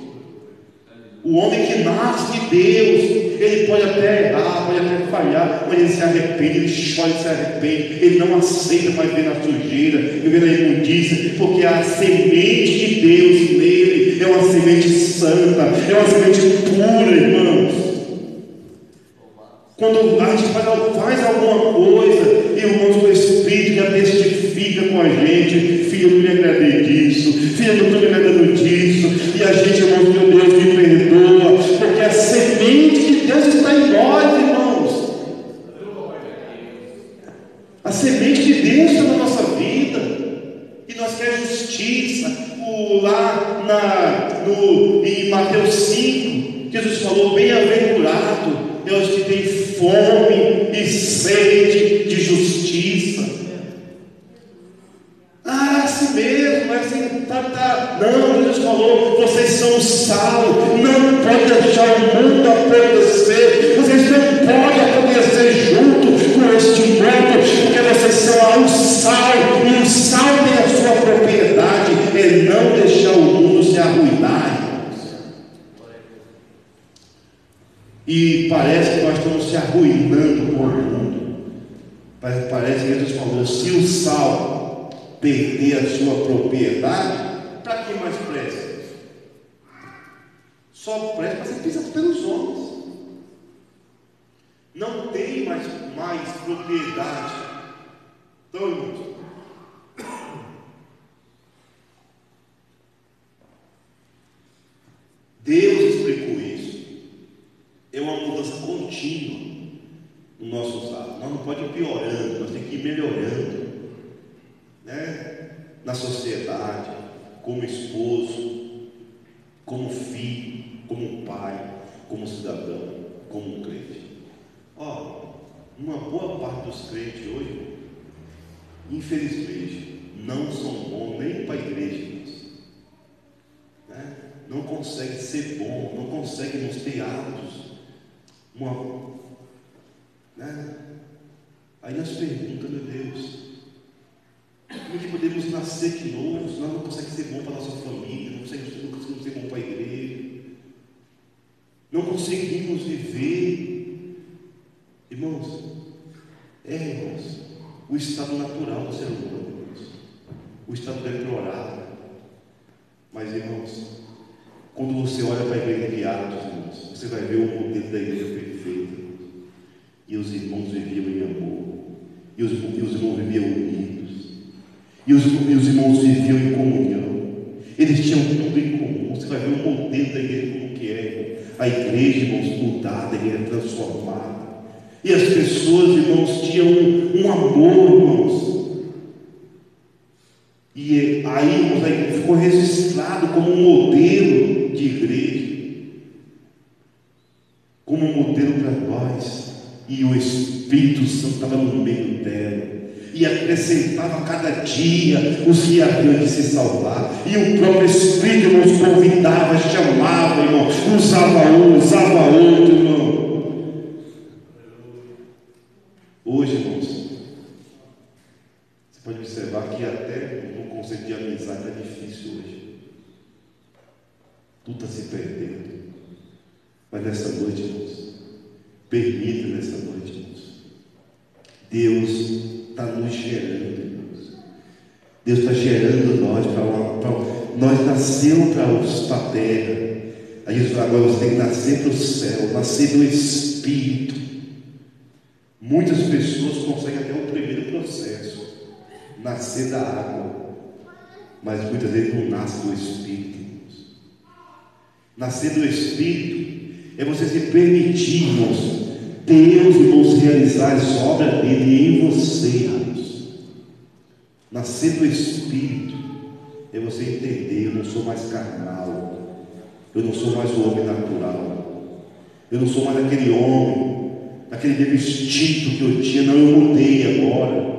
S1: O homem que nasce de Deus, ele pode até errar, pode até falhar, mas ele se arrepende, ele chora e se arrepende. Ele não aceita mais viver na sujeira, viver na imundícia, porque a semente de Deus nele é uma semente santa, é uma semente pura, irmãos. Quando a gente faz alguma coisa, irmãos, o Espírito já testifica com a gente: filho, não me agradei disso, filho, não estou me agradando disso, e a gente, irmãos, meu Deus, me perdoa, porque a semente de Deus está em nós, irmãos. A semente de Deus está na nossa vida, e nós queremos justiça. Em Mateus 5, Jesus falou: bem-aventurado é os que têm fome e sede de justiça. Assim mesmo, assim, Não, Jesus falou: vocês são o sal, não pode deixar o mundo apodrecer, vocês não podem apodrecer junto com este mundo, porque vocês são o sal, e o sal tem a sua propriedade, é não deixar o mundo se arruinar. E parece que nós estamos se arruinando com o mundo. Parece que Jesus falou: se o sal perder a sua propriedade, para que mais presta? Só presta para ser pisado pelos homens. Não tem mais propriedade. Então, irmãos, Deus explicou isso. É uma mudança contínua no nosso hábitos. Nós não podemos ir piorando, nós temos que ir melhorando, né? Na sociedade, como esposo, como filho, como pai, como cidadão, como um crente. Uma boa parte dos crentes hoje, infelizmente, não são bons nem para a igreja, né? Não conseguem ser bons, não conseguem nos ter hábitos, né? Aí nós perguntamos, meu Deus, como é que podemos nascer de novo, se nós não conseguimos ser bons para a nossa família, não conseguimos ser bons para a igreja, não conseguimos viver. Irmãos, o estado natural do ser humano, irmãos, o estado deplorável. Mas, irmãos, quando você olha para a igreja de Atos, irmãos, você vai ver o modelo da igreja perfeita, irmãos. E os irmãos viviam em amor, e os irmãos viviam unidos, e os irmãos viviam em comunhão, eles tinham tudo em comum. Você vai ver o modelo da igreja como que é, irmão. A igreja, irmãos, mudada, a igreja transformada. E as pessoas, irmãos, tinham um amor, irmãos. E aí, irmãos, a igreja ficou registrado como um modelo de igreja, como um modelo para nós. E o Espírito Santo estava no meio dela, e acrescentava cada dia os que haviam de se salvar. E o próprio Espírito, irmãos, convidava, chamava, irmão, usava um, usava outro, irmão. Hoje, irmãos, você pode observar que até no conceito de amizade é difícil hoje. Tudo está se perdendo. Mas nessa noite, irmãos, permita nessa noite, irmãos, Deus está nos gerando, irmãos. Deus está gerando nós nós nascemos para a terra. Aí Jesus fala, agora você tem que nascer para o céu, nascer do Espírito. Muitas pessoas conseguem até o primeiro processo, nascer da água, mas muitas vezes não nasce do Espírito, irmãos. Nascer do Espírito é você se permitir, irmãos, Deus, irmãos, realizar as obras dele em você, irmãos. Nascer do Espírito é você entender: eu não sou mais carnal, eu não sou mais o homem natural, eu não sou mais aquele homem, aquele mesmo instinto que eu tinha. Não, eu mudei agora.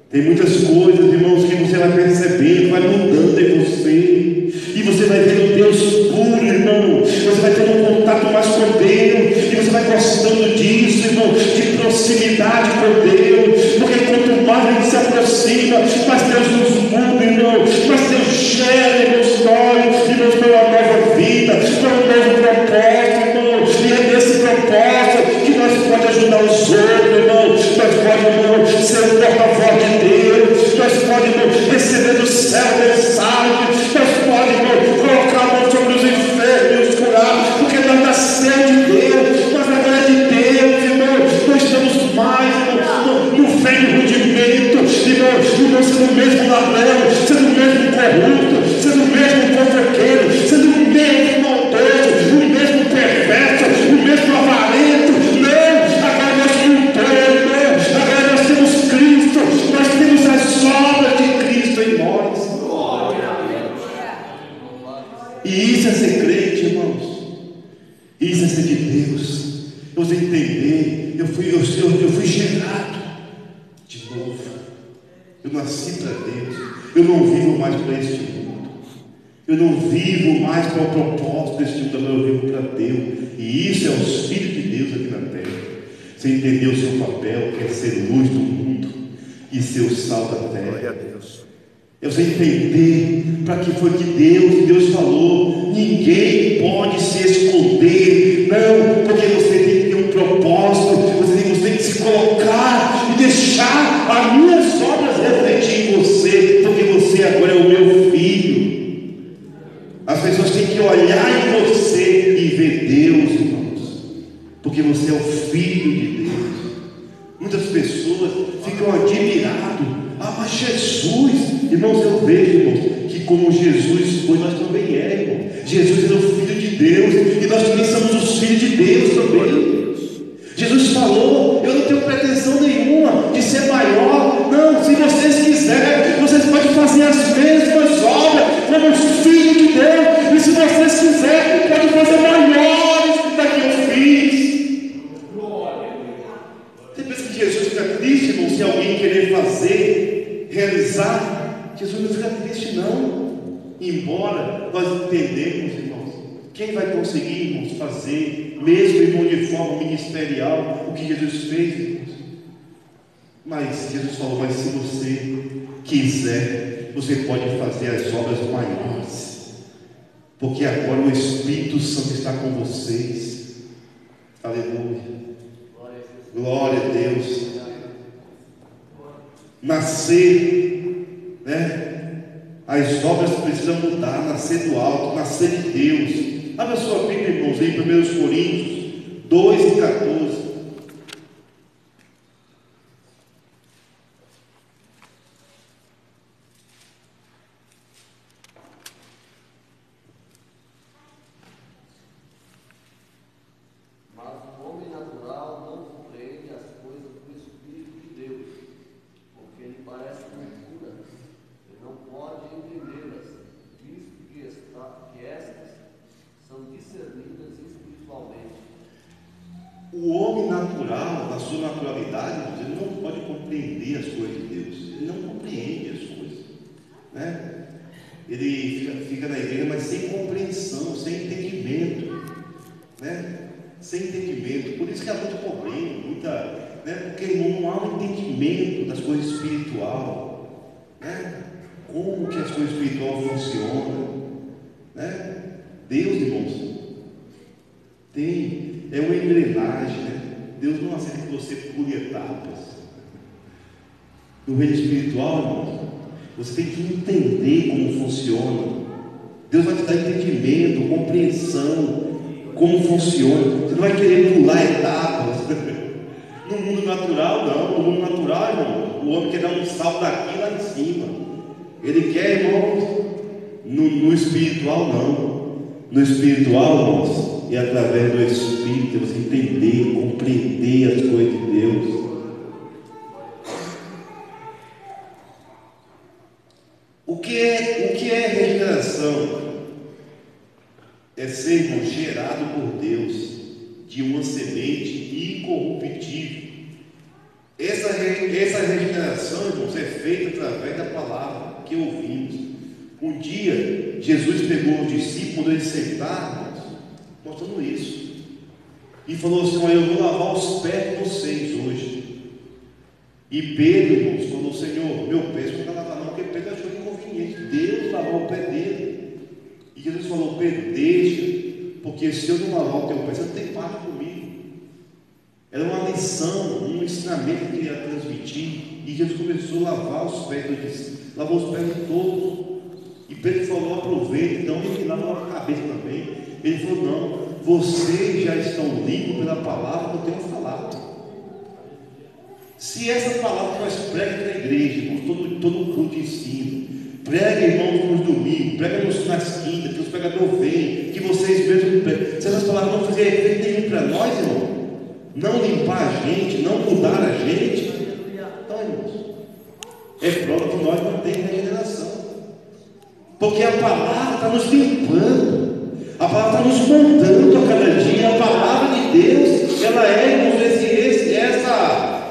S1: Tem muitas coisas, irmãos, que você vai percebendo, vai mudando em você, e você vai vendo Deus puro, irmão. Você vai tendo um contato mais com Deus, e você vai gostando disso, irmão, de proximidade com Deus, porque quanto mais a gente se aproxima, mais Deus nos muda, irmão, mais Deus gera em nós, irmãos, para uma nova vida, para um novo propósito, irmão. E é nesse propósito que nós podemos ajudar os outros, irmão. Nós podemos, irmão, ser um porta-voz de Deus, nós podemos receber do céu mensagem, nós podemos colocar a mão sobre os enfermos e os curar, porque nós nascemos de Deus, nós agora é de Deus, irmão. Nós estamos mais, irmão, no velho rudimento, irmão, sendo o mesmo ladrão, sendo o mesmo corrupto, sendo o mesmo fofoqueiro, sendo o mesmo maldoso, o mesmo perverso, o mesmo avarento. Não, agora nós lutamos, agora nós temos Cristo, nós temos as obras de Cristo em nós. E isso é ser crente, irmãos. Isso é ser de Deus. Você entender, eu fui gerado de novo. Eu nasci para Deus. Eu não vivo mais para este mundo. Eu não vivo mais para o propósito deste mundo, eu vivo para Deus. E isso é o Espírito de Deus aqui na terra. Você entendeu o seu papel, que é ser luz do mundo e ser o sal da terra. Glória a Deus. É você entender para que foi que Deus falou. Ninguém pode se esconder, não, porque você tem que ter um propósito, você tem que se colocar e deixar as minhas obras refletir em você, olhar em você e ver Deus, irmãos, porque você é o Filho de Deus. Muitas pessoas ficam admiradas. Mas Jesus, irmãos, eu vejo, irmãos, que como Jesus foi, nós também é, irmão. Jesus era o Filho de Deus, e nós também somos os filhos de Deus também. Jesus falou: eu não tenho pretensão nenhuma de ser maior. Não, se vocês quiserem, vocês podem fazer as mesmas obras como os filhos de Deus. E se vocês quiserem, podem fazer maiores do que eu fiz. Você pensa que Jesus fica triste, irmão, se alguém querer fazer, realizar? Jesus não fica triste, não. Embora nós entendemos, irmãos, quem vai conseguir, irmãos, fazer, mesmo irmão, de forma ministerial, o que Jesus fez, irmãos? Mas Jesus falou: mas se você quiser, você pode fazer as obras maiores, porque agora o Espírito Santo está com vocês. Aleluia, glória a Deus. Nascer, né? As obras precisam mudar, nascer do alto, nascer de Deus. Abra sua Bíblia, irmãos, em 1 Coríntios 2:14.
S3: Mas o homem natural não compreende as coisas do Espírito de Deus, porque lhe parece loucura, e não pode entendê-las, visto que estas são discernidas espiritualmente.
S1: O homem natural, na sua naturalidade, ele não pode compreender as coisas de Deus. Ele não compreende as coisas, né? Ele fica na igreja, mas sem compreensão, sem entendimento, né? Sem entendimento. Por isso que há muito problema, né? Porque, irmão, não há um entendimento das coisas espirituais, né? Como que as coisas espirituais funcionam, né? Deus, irmãos, é uma engrenagem, né? Deus não aceita que você pule etapas. No reino espiritual, irmãos, você tem que entender como funciona. Deus vai te dar entendimento, compreensão, como funciona. Você não vai querer pular etapas. No mundo natural, não. No mundo natural, irmão, o homem quer dar um salto daqui lá em cima. Ele quer, irmãos. No espiritual, não. No espiritual, irmãos, é através do Espírito você entender, compreender as coisas de Deus. O que é regeneração? É ser, irmão, gerado por Deus de uma semente incorruptível. Essa regeneração, irmãos, é feita através da palavra que ouvimos. Um dia, Jesus pegou os discípulos, quando eles sentaram, mostrando isso, e falou assim: olha, eu vou lavar os pés de vocês hoje. E Pedro, irmãos, falou: Senhor, meu pé você não vai lavar não, porque Pedro achou inconveniente Deus lavar o pé dele. E Jesus falou: Pedro, deixa, porque se eu não lavar o teu pé, você não tem parte comigo. Era uma lição, um ensinamento que ele ia transmitir. E Jesus começou a lavar os pés dos discípulos, lavou os pés de todos. E Pedro falou: aproveita, então ele lavou a cabeça também. Ele falou: não, vocês já estão limpos pela palavra que eu tenho falado. Se essa palavra que nós pregamos na igreja, irmãos, todo culto de ensino, prega, irmãos, nos domingos, prega nas quintas, que os pregadores vêm, que vocês mesmos pregam. Se essas palavras não fizerem efeito nenhum para nós, irmão, não limpar a gente, não mudar a gente, então, irmãos, é prova que nós não temos regeneração. Porque a palavra está nos limpando, a palavra está nos moldando a cada dia. A palavra de Deus, ela é, irmãos,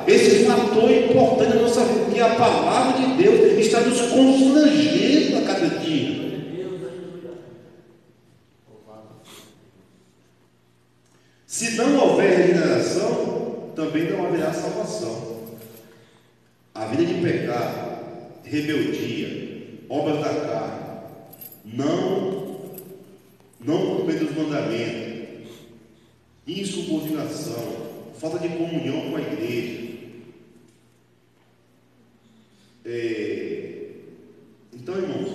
S1: esse fator importante na nossa vida, porque a palavra de Deus está nos constrangendo a cada dia. Se não houver regeneração, também não haverá salvação. A vida de pecado, rebeldia, obras da carne, não cumprir os mandamentos, insubordinação, falta de comunhão com a igreja. Então, irmãos,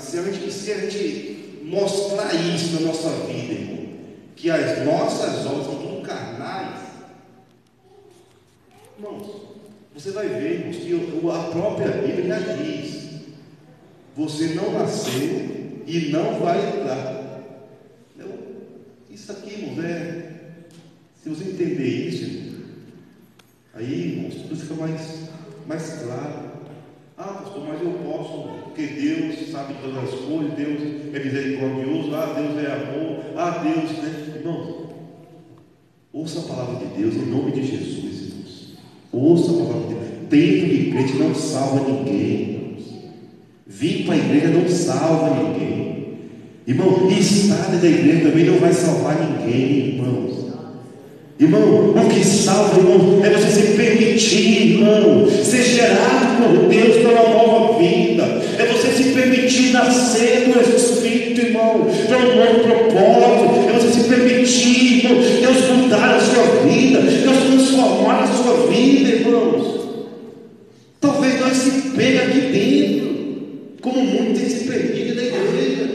S1: se a gente mostrar isso na nossa vida, irmão, que as nossas obras são tudo carnais, irmãos, você vai ver, irmãos, que a própria Bíblia já diz: você não nasceu e não vai entrar. Isso aqui, irmãos, se você entender isso, irmão, aí, irmãos, tudo fica mais claro. Pastor, mas eu posso, porque Deus sabe todas as coisas, Deus é misericordioso, Deus é amor, Deus, né? Irmão, ouça a palavra de Deus em nome de Jesus, irmãos. Ouça a palavra de Deus. Tempo de igreja não salva ninguém, irmãos. Vir para a igreja não salva ninguém, irmão. Estar da igreja também não vai salvar ninguém, irmãos. Irmão, o que salva, irmão, é você se permitir, irmão, ser gerado por Deus pela nova vida. É você se permitir nascer no Espírito, irmão, para um novo propósito. É você se permitir, irmão, Deus mudar a sua vida, Deus transformar a sua vida, irmãos. Talvez nós se pegue aqui dentro, como muitos têm se perdido da igreja.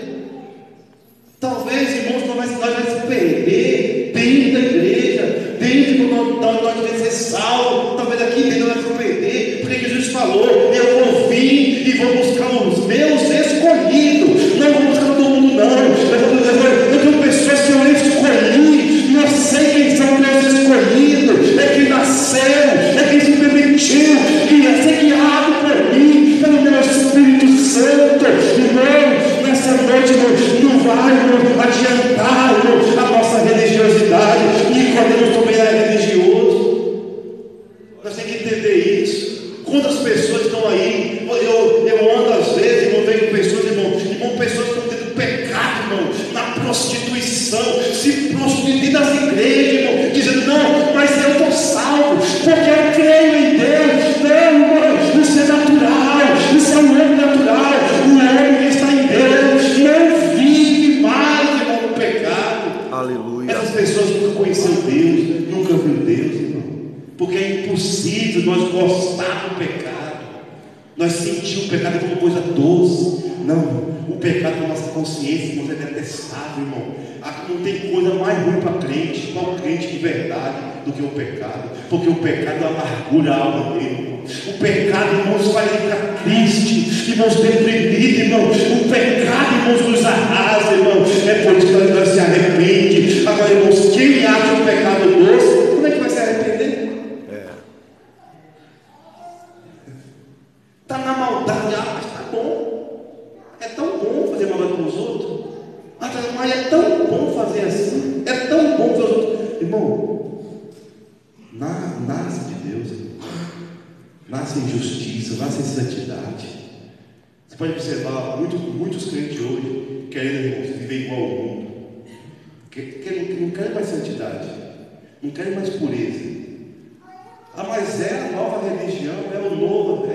S1: Talvez, irmãos, nós vamos se perder dentro da igreja, dentro do nós devemos ser salvos. Talvez aqui dentro nós vamos se perder, porque Jesus falou: eu vou vir e vou buscar os meus escolhidos. Não vou buscar todo mundo, não. Eu tenho pessoas que eu escolhi, não sei quem são meus escolhidos. É quem nasceu, é quem se permitiu, que ia ser guiado por mim, pelo meu Espírito Santo. Irmão, nessa noite não vai adiantar, irmão, a nossa religiosidade. E quando também é religioso, nós temos que entender isso. Quantas pessoas estão aí? Eu ando às vezes, irmão, vejo pessoas, irmão, pessoas que estão tendo pecado, irmão, na prostituição, se prostituindo das igrejas, irmão, dizendo: não, mas eu estou salvo, porque eu creio em Deus. Não, irmão, isso é natural, isso é um homem natural. O homem que está em Deus não vive mais, irmão, no pecado.
S6: Aleluia.
S1: Essas pessoas nunca conheceram Deus, nunca viram Deus, irmão, porque é impossível nós gostar do pecado, nós sentir o pecado como coisa doce. Não, o pecado na nossa consciência, irmão, é detestável, irmão. Não tem coisa mais ruim para crente, para um crente de verdade, do que o pecado, porque o pecado amargura a alma dele, irmão. O pecado, irmãos, faz ele ficar triste, irmãos, deprimido, irmão. O pecado, irmãos, nos arrasa, irmão. É por isso que nós se arrepende. Agora, irmãos, quem acha o pecado doce, como é que vai se arrepender? Está na maldade, mas está bom. É tão bom fazer maldade com os outros. Mas é tão bom fazer assim. É tão bom fazer os outros. Irmão, nasce de Deus, irmão. Nasce em justiça, nasce em santidade. Você pode observar muitos crentes hoje querendo, irmãos, viver igual ao mundo. Não querem mais santidade, não querem mais pureza. Mas é a nova religião, é o novo,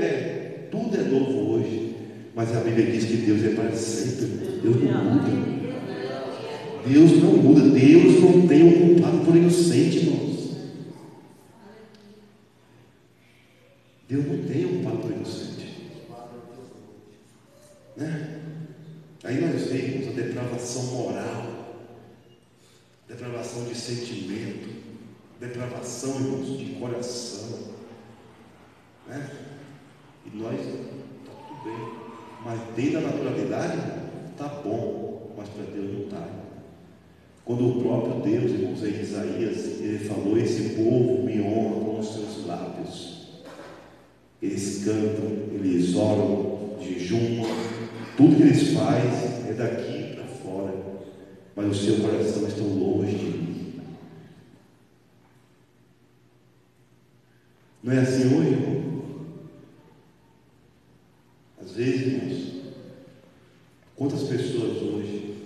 S1: tudo é novo hoje. Mas a Bíblia diz que Deus é para sempre. Deus não muda. Deus não muda. Deus não tem um culpado por inocente, irmãos. Deus não tem um culpado por inocente, né? Aí nós vemos a depravação moral, depravação de sentimento, depravação, irmãos, de coração, né? E nós, está tudo bem, mas dentro da naturalidade está bom, mas para Deus não está. Quando o próprio Deus, irmãos, em Isaías, ele falou: esse povo me honra com os seus lábios. Eles cantam, eles oram, jejuam, tudo que eles fazem é daqui para fora, mas o seu coração está longe de mim. Não é assim hoje, irmão? Às vezes, irmãos, quantas pessoas hoje,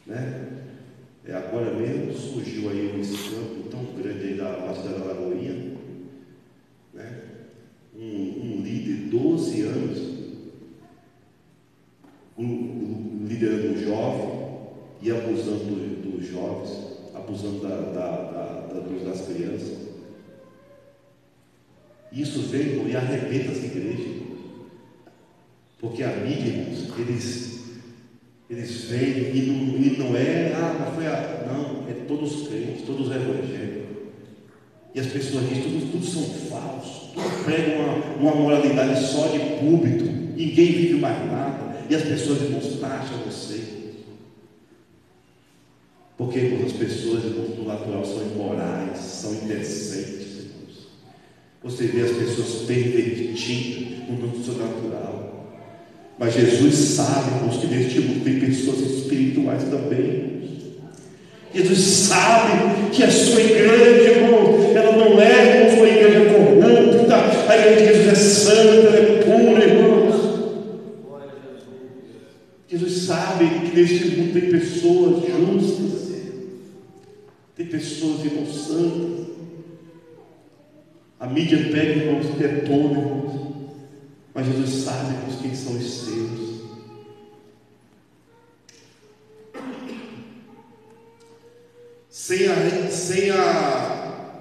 S1: né? Agora mesmo surgiu aí um escândalo tão grande aí da parte da Lagoinha, né? Um líder, 12 anos, liderando um jovem e abusando dos jovens, abusando das crianças. Isso vem e arrebenta as igrejas, porque a mídia, irmãos, eles Eles vêm e não é, mas foi não, é todos os crentes, todos os evangélicos. E as pessoas dizem, tudo são falsos, tudo pregam uma moralidade só de púlpito, ninguém vive mais nada, e as pessoas, irmãos, taxam você. Porque, irmãos, as pessoas, irmãos, do natural são imorais, são indecentes, irmãos. Você vê as pessoas pervertidas no mundo sobrenatural. Mas Jesus sabe, irmãos, que neste mundo tem pessoas espirituais também. Jesus sabe que a sua igreja, irmão, ela não é como uma igreja corrupta. A igreja de Jesus é santa, ela é pura, irmãos. Jesus sabe que neste mundo tem pessoas justas, tem pessoas, irmãos, santas. A mídia pega, irmãos, e detona, irmãos. Mas Jesus sabe, irmãos, quem são os seus.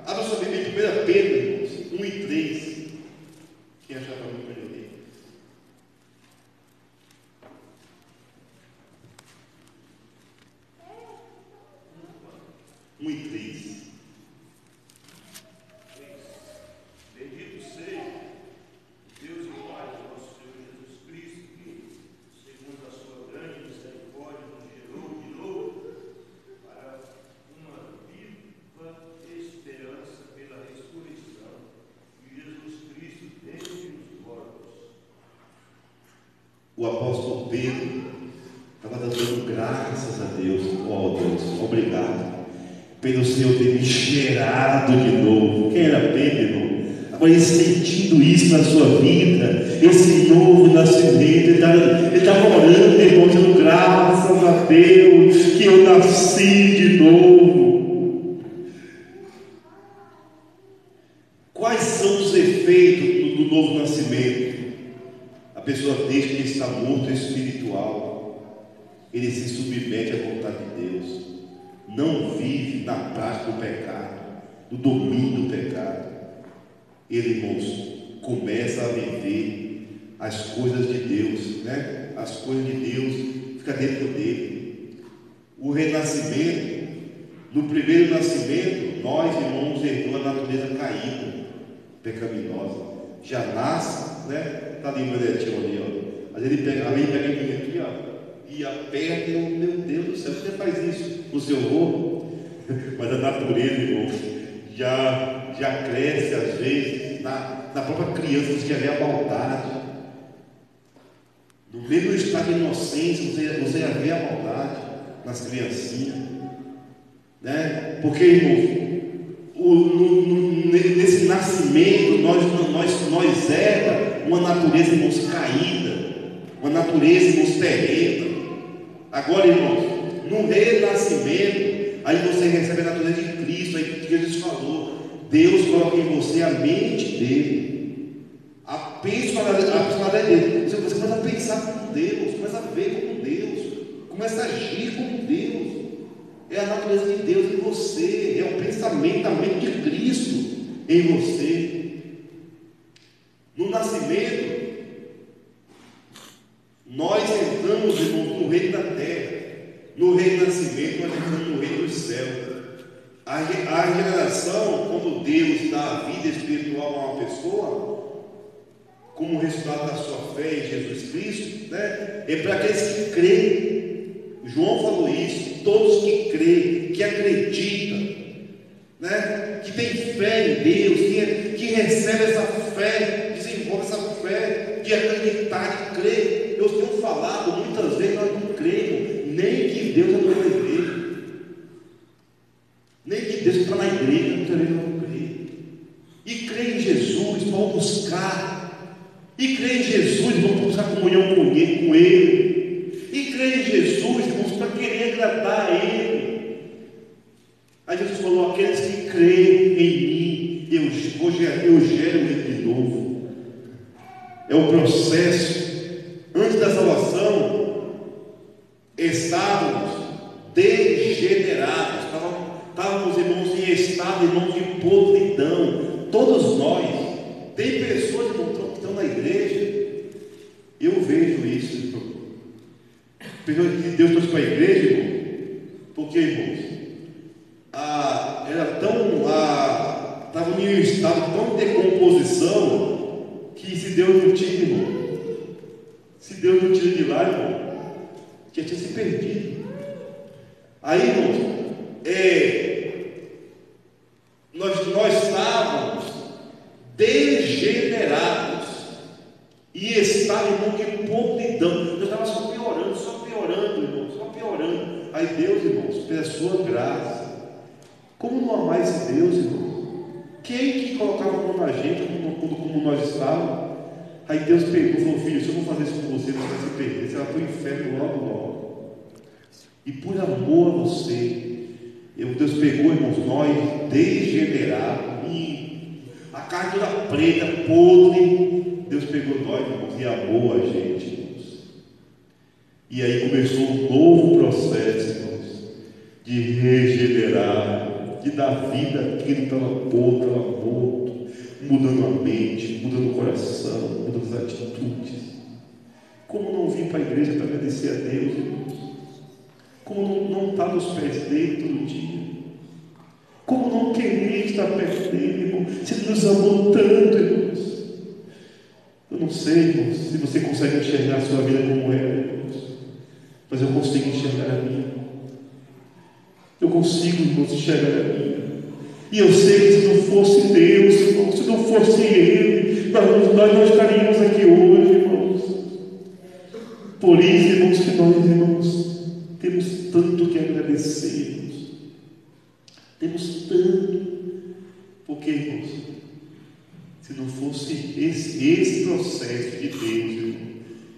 S1: Abra sua Bíblia em 1 Pedro, irmãos, 1 e 3. Quem achar para mim, melhorei. 1 e 3.
S6: Bendito seja Deus e Pai do nosso Senhor Jesus Cristo, que, segundo a sua grande misericórdia, nos gerou de novo para uma viva esperança pela ressurreição de Jesus Cristo dentre os mortos.
S1: O apóstolo Pedro estava dando graças a Deus. Oh Deus, obrigado pelo Senhor ter me gerado de novo. Quem era Pedro, irmão? Agora ele sentindo isso na sua vida, esse novo nascimento, ele estava orando, irmão, dando graças a Deus que eu nasci de novo. Quais são os efeitos do novo nascimento? A pessoa deixa de estar morto espiritual, ele se submete à vontade de Deus, não vive na prática do pecado, do domínio do pecado. Ele, irmãos, começa a viver as coisas de Deus, né? As coisas de Deus ficam dentro dele. O renascimento, no primeiro nascimento, nós, irmãos, herdamos a natureza caída, pecaminosa. Já nasce, né? Está ali o bonetinho ali, ó. Mas ele pega a mim aqui, ó, e aperta, e meu Deus do céu, você faz isso no seu avô? Mas a natureza, irmão, já cresce às vezes na própria criança. Você já vê a maldade no mesmo estado de inocência. Você já vê a maldade nas criancinhas, né? Porque, irmão, nesse nascimento nós herda uma natureza, irmãos, caída, uma natureza, irmãos, terrena. Agora, irmãos, no renascimento, aí você recebe a natureza de Cristo, aí que Jesus falou. Deus coloca em você a mente dele, a personalidade dele. Você começa a pensar como Deus, começa a ver como Deus, começa a agir como Deus. É a natureza de Deus em você, é o pensamento, a mente de Cristo em você. No nascimento, nós entramos, irmãos, no reino da terra. No renascimento, nós entramos no reino dos céus. A regeneração, quando Deus dá a vida espiritual a uma pessoa, como resultado da sua fé em Jesus Cristo, né? É para aqueles que creem. João falou isso. Todos que creem, que acreditam, né? Que tem fé em Deus, que recebe essa fé, desenvolve essa fé de acreditar, de crer. Eu tenho falado muitas vezes, nós não cremos nem que Deus é na igreja, nem que Deus está na igreja, muitas vezes não crê. E crê em Jesus, vamos buscar. E crê em Jesus, vamos buscar comunhão com Ele. E crê em Jesus, irmãos, para querer agradar a Ele. Aí Jesus falou: aqueles que creem em mim, eu gero Ele de novo. É o processo. Antes da salvação, estávamos degenerados, estávamos, irmãos, em estado, irmãos, de podridão. Todos nós. Tem pessoas, irmãos, que estão na igreja. Eu vejo isso, irmão. Pessoas que Deus trouxe para a igreja, irmão. Porque, irmãos, estava em um estado tão de decomposição que se Deus não tira, irmão, se Deus não tira de lá, irmão, já tinha se perdido. Aí, irmãos, nós estávamos degenerados e estava, irmão, que podridão. Nós estávamos só piorando, irmão, só piorando. Aí Deus, irmãos, pela sua graça, como não amar esse Deus, irmão? Quem que colocava a mão na gente como nós estávamos? Aí Deus pegou e falou: filho, se eu vou fazer isso com você, você vai se perder, você vai para o inferno logo. E por amor a você, Deus pegou, irmãos, nós degenerados, a carne toda preta, podre. Deus pegou nós, irmãos, e amou a gente, irmãos. E aí começou um novo processo, irmãos, de regenerar, de dar vida àquilo que estava podre, estava morto, mudando a mente, mudando o coração, mudando as atitudes. Como não vir para a igreja para agradecer a Deus, irmãos? Como não estar nos pés dele todo dia? Como não querer estar perto dele, irmão? Se ele nos amou tanto, irmãos. Eu não sei, irmãos, se você consegue enxergar a sua vida como era, irmãos, mas eu consigo enxergar a minha. Eu consigo, irmãos, enxergar a minha. E eu sei que se não fosse Deus, irmãos, se não fosse Ele, nós não estaríamos aqui hoje, irmãos. Por isso, irmãos, que nós, irmãos, temos tanto que agradecer, irmãos. Temos tanto. Porque, irmãos, se não fosse esse processo de Deus, irmão,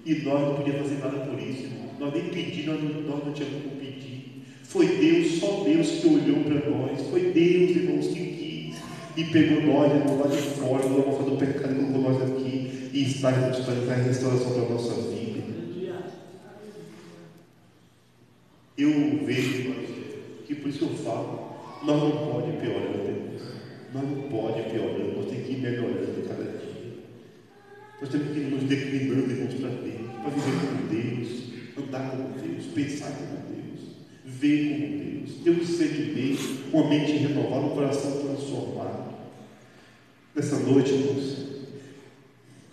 S1: e nós não podíamos fazer nada por isso, irmão. Nós nem pedimos, nós não tínhamos como pedir. Foi Deus, só Deus que olhou para nós. Foi Deus, irmãos, que quis e pegou nós, irmãos, lá de fora, do amor do pecado, e colocou nós aqui e está em restauração para a nossa vida. Eu vejo, irmãos, que por isso eu falo, nós não podemos piorar, Deus. Nós não podemos piorar, nós temos que ir melhorando cada dia. Nós temos que ir nos declinando, irmãos, para Deus, para viver como Deus, andar como Deus, pensar como Deus, ver como Deus, ter um discernimento, uma mente renovada, um coração transformado. Nessa noite, irmãos,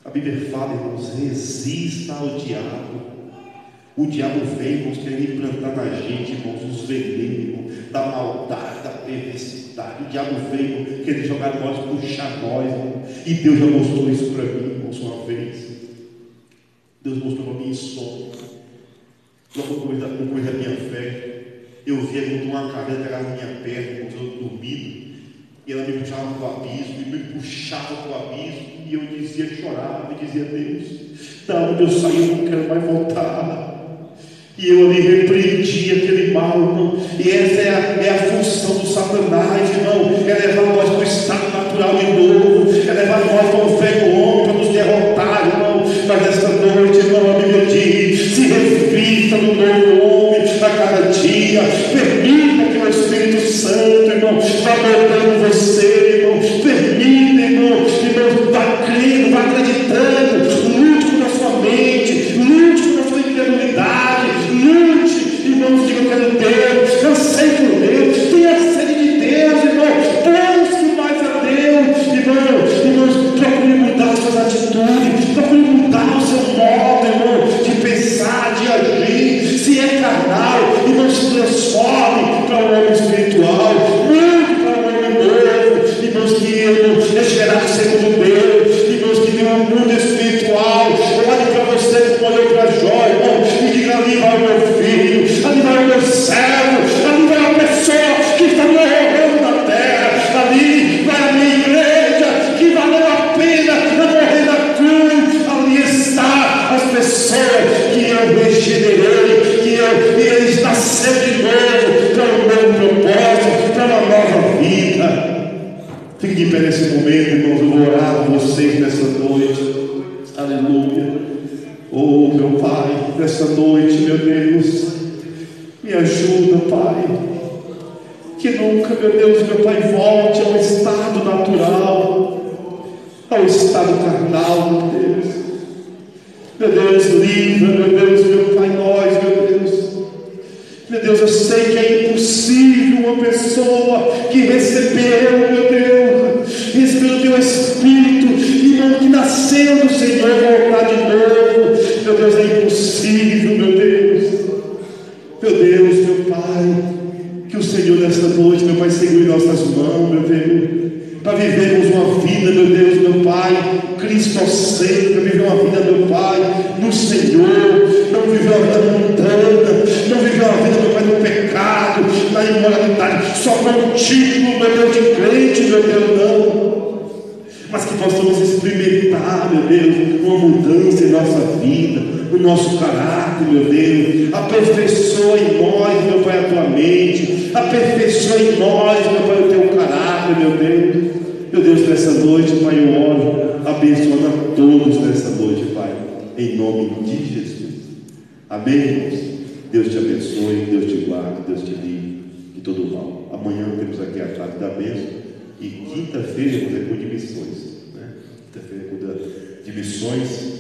S1: a Bíblia fala, irmãos, resista ao diabo. O diabo vem, irmãos, querendo implantar na gente, irmãos, os venenos, irmãos, da maldade, da perversidade. O diabo vem, irmãos, querendo jogar nós, puxar nós, irmãos. E Deus já mostrou isso para mim, irmãos, uma vez. Deus mostrou para mim isso. Logo depois da minha fé, eu via quando uma cadeira pegava na minha perna, irmãos, eu dormindo, e ela me puxava para o abismo, e me puxava para o abismo, e eu dizia, chorava, e dizia: Deus, da onde eu saí, eu não quero mais voltar. E eu ali repreendi aquele mal, irmão. E essa é a função do Satanás, irmão. É levar nós para o estado natural de novo. É levar nós para o velho homem, para nos derrotar, irmão. Mas nessa noite, irmão, a Bíblia diz: se reflita no novo homem a cada dia. Permita que o Espírito Santo, irmão, vá moldando você, irmão. Permita, irmão, vá crendo, vá acreditando. Lute com a sua mente, lute com a sua incredulidade. Irmãos, diga: eu quero Deus, eu sei por Deus, tenha sede de Deus, irmão, busque mais a Deus, irmãos, procure mudar suas atitudes, procure mudar o seu modo, irmão, de pensar, de agir. Se é carnal, irmão, se transforme para um homem espiritual, mude para um homem novo, irmãos, que é gerado segundo Deus, irmãos, que tem um mundo espiritual. Olhe para você como olhou para Jó, irmão, e diga: ali vai o meu filho, ali vai o meu servo, ali vai a pessoa que está morrendo na terra, ali vai a minha igreja, que valeu a pena morrer na cruz. Ali está as pessoas que eu regenerei, que eles nasceram de novo para um novo propósito, para uma nova vida. Fique de pé nesse momento, irmãos. Eu vou orar por vocês nessa noite. Aleluia. Oh, meu Pai, nessa noite, meu Deus, me ajuda, Pai, que nunca, meu Deus, meu Pai, volte ao estado natural, ao estado carnal, meu Deus. Meu Deus, livra, meu Deus, meu Pai, nós, meu Deus, Meu Deus, eu sei que é impossível uma pessoa que recebeu, meu Deus, recebeu o teu Espírito, irmão, que nasceu do Senhor, voltar de novo. Meu Deus, é impossível, meu Deus. Meu Deus, meu Pai, que o Senhor nesta noite, meu Pai, segure nossas mãos, meu Deus, para vivermos uma vida, meu Deus, meu Pai, cristocêntrica, viver uma vida, meu Pai, no Senhor, não viver uma vida mundana, não viver uma vida, meu Pai, no pecado, na imoralidade, só com um título, meu Deus, de crente, meu Deus, não, mas que possamos experimentar, meu Deus, uma mudança em nossa vida, no nosso caráter, meu Deus. Aperfeiçoa em nós, meu Pai, a tua mente, aperfeiçoa em nós, meu Pai, o teu caráter, meu Deus. Meu Deus, nessa noite, Pai, eu oro, abençoando a todos nessa noite, Pai, em nome de Jesus. Amém, irmãos? Deus te abençoe, Deus te guarde, Deus te livre de todo mal. Amanhã temos aqui a tarde da bênção e quinta-feira é culto de missões, né? Quinta-feira é culto de missões.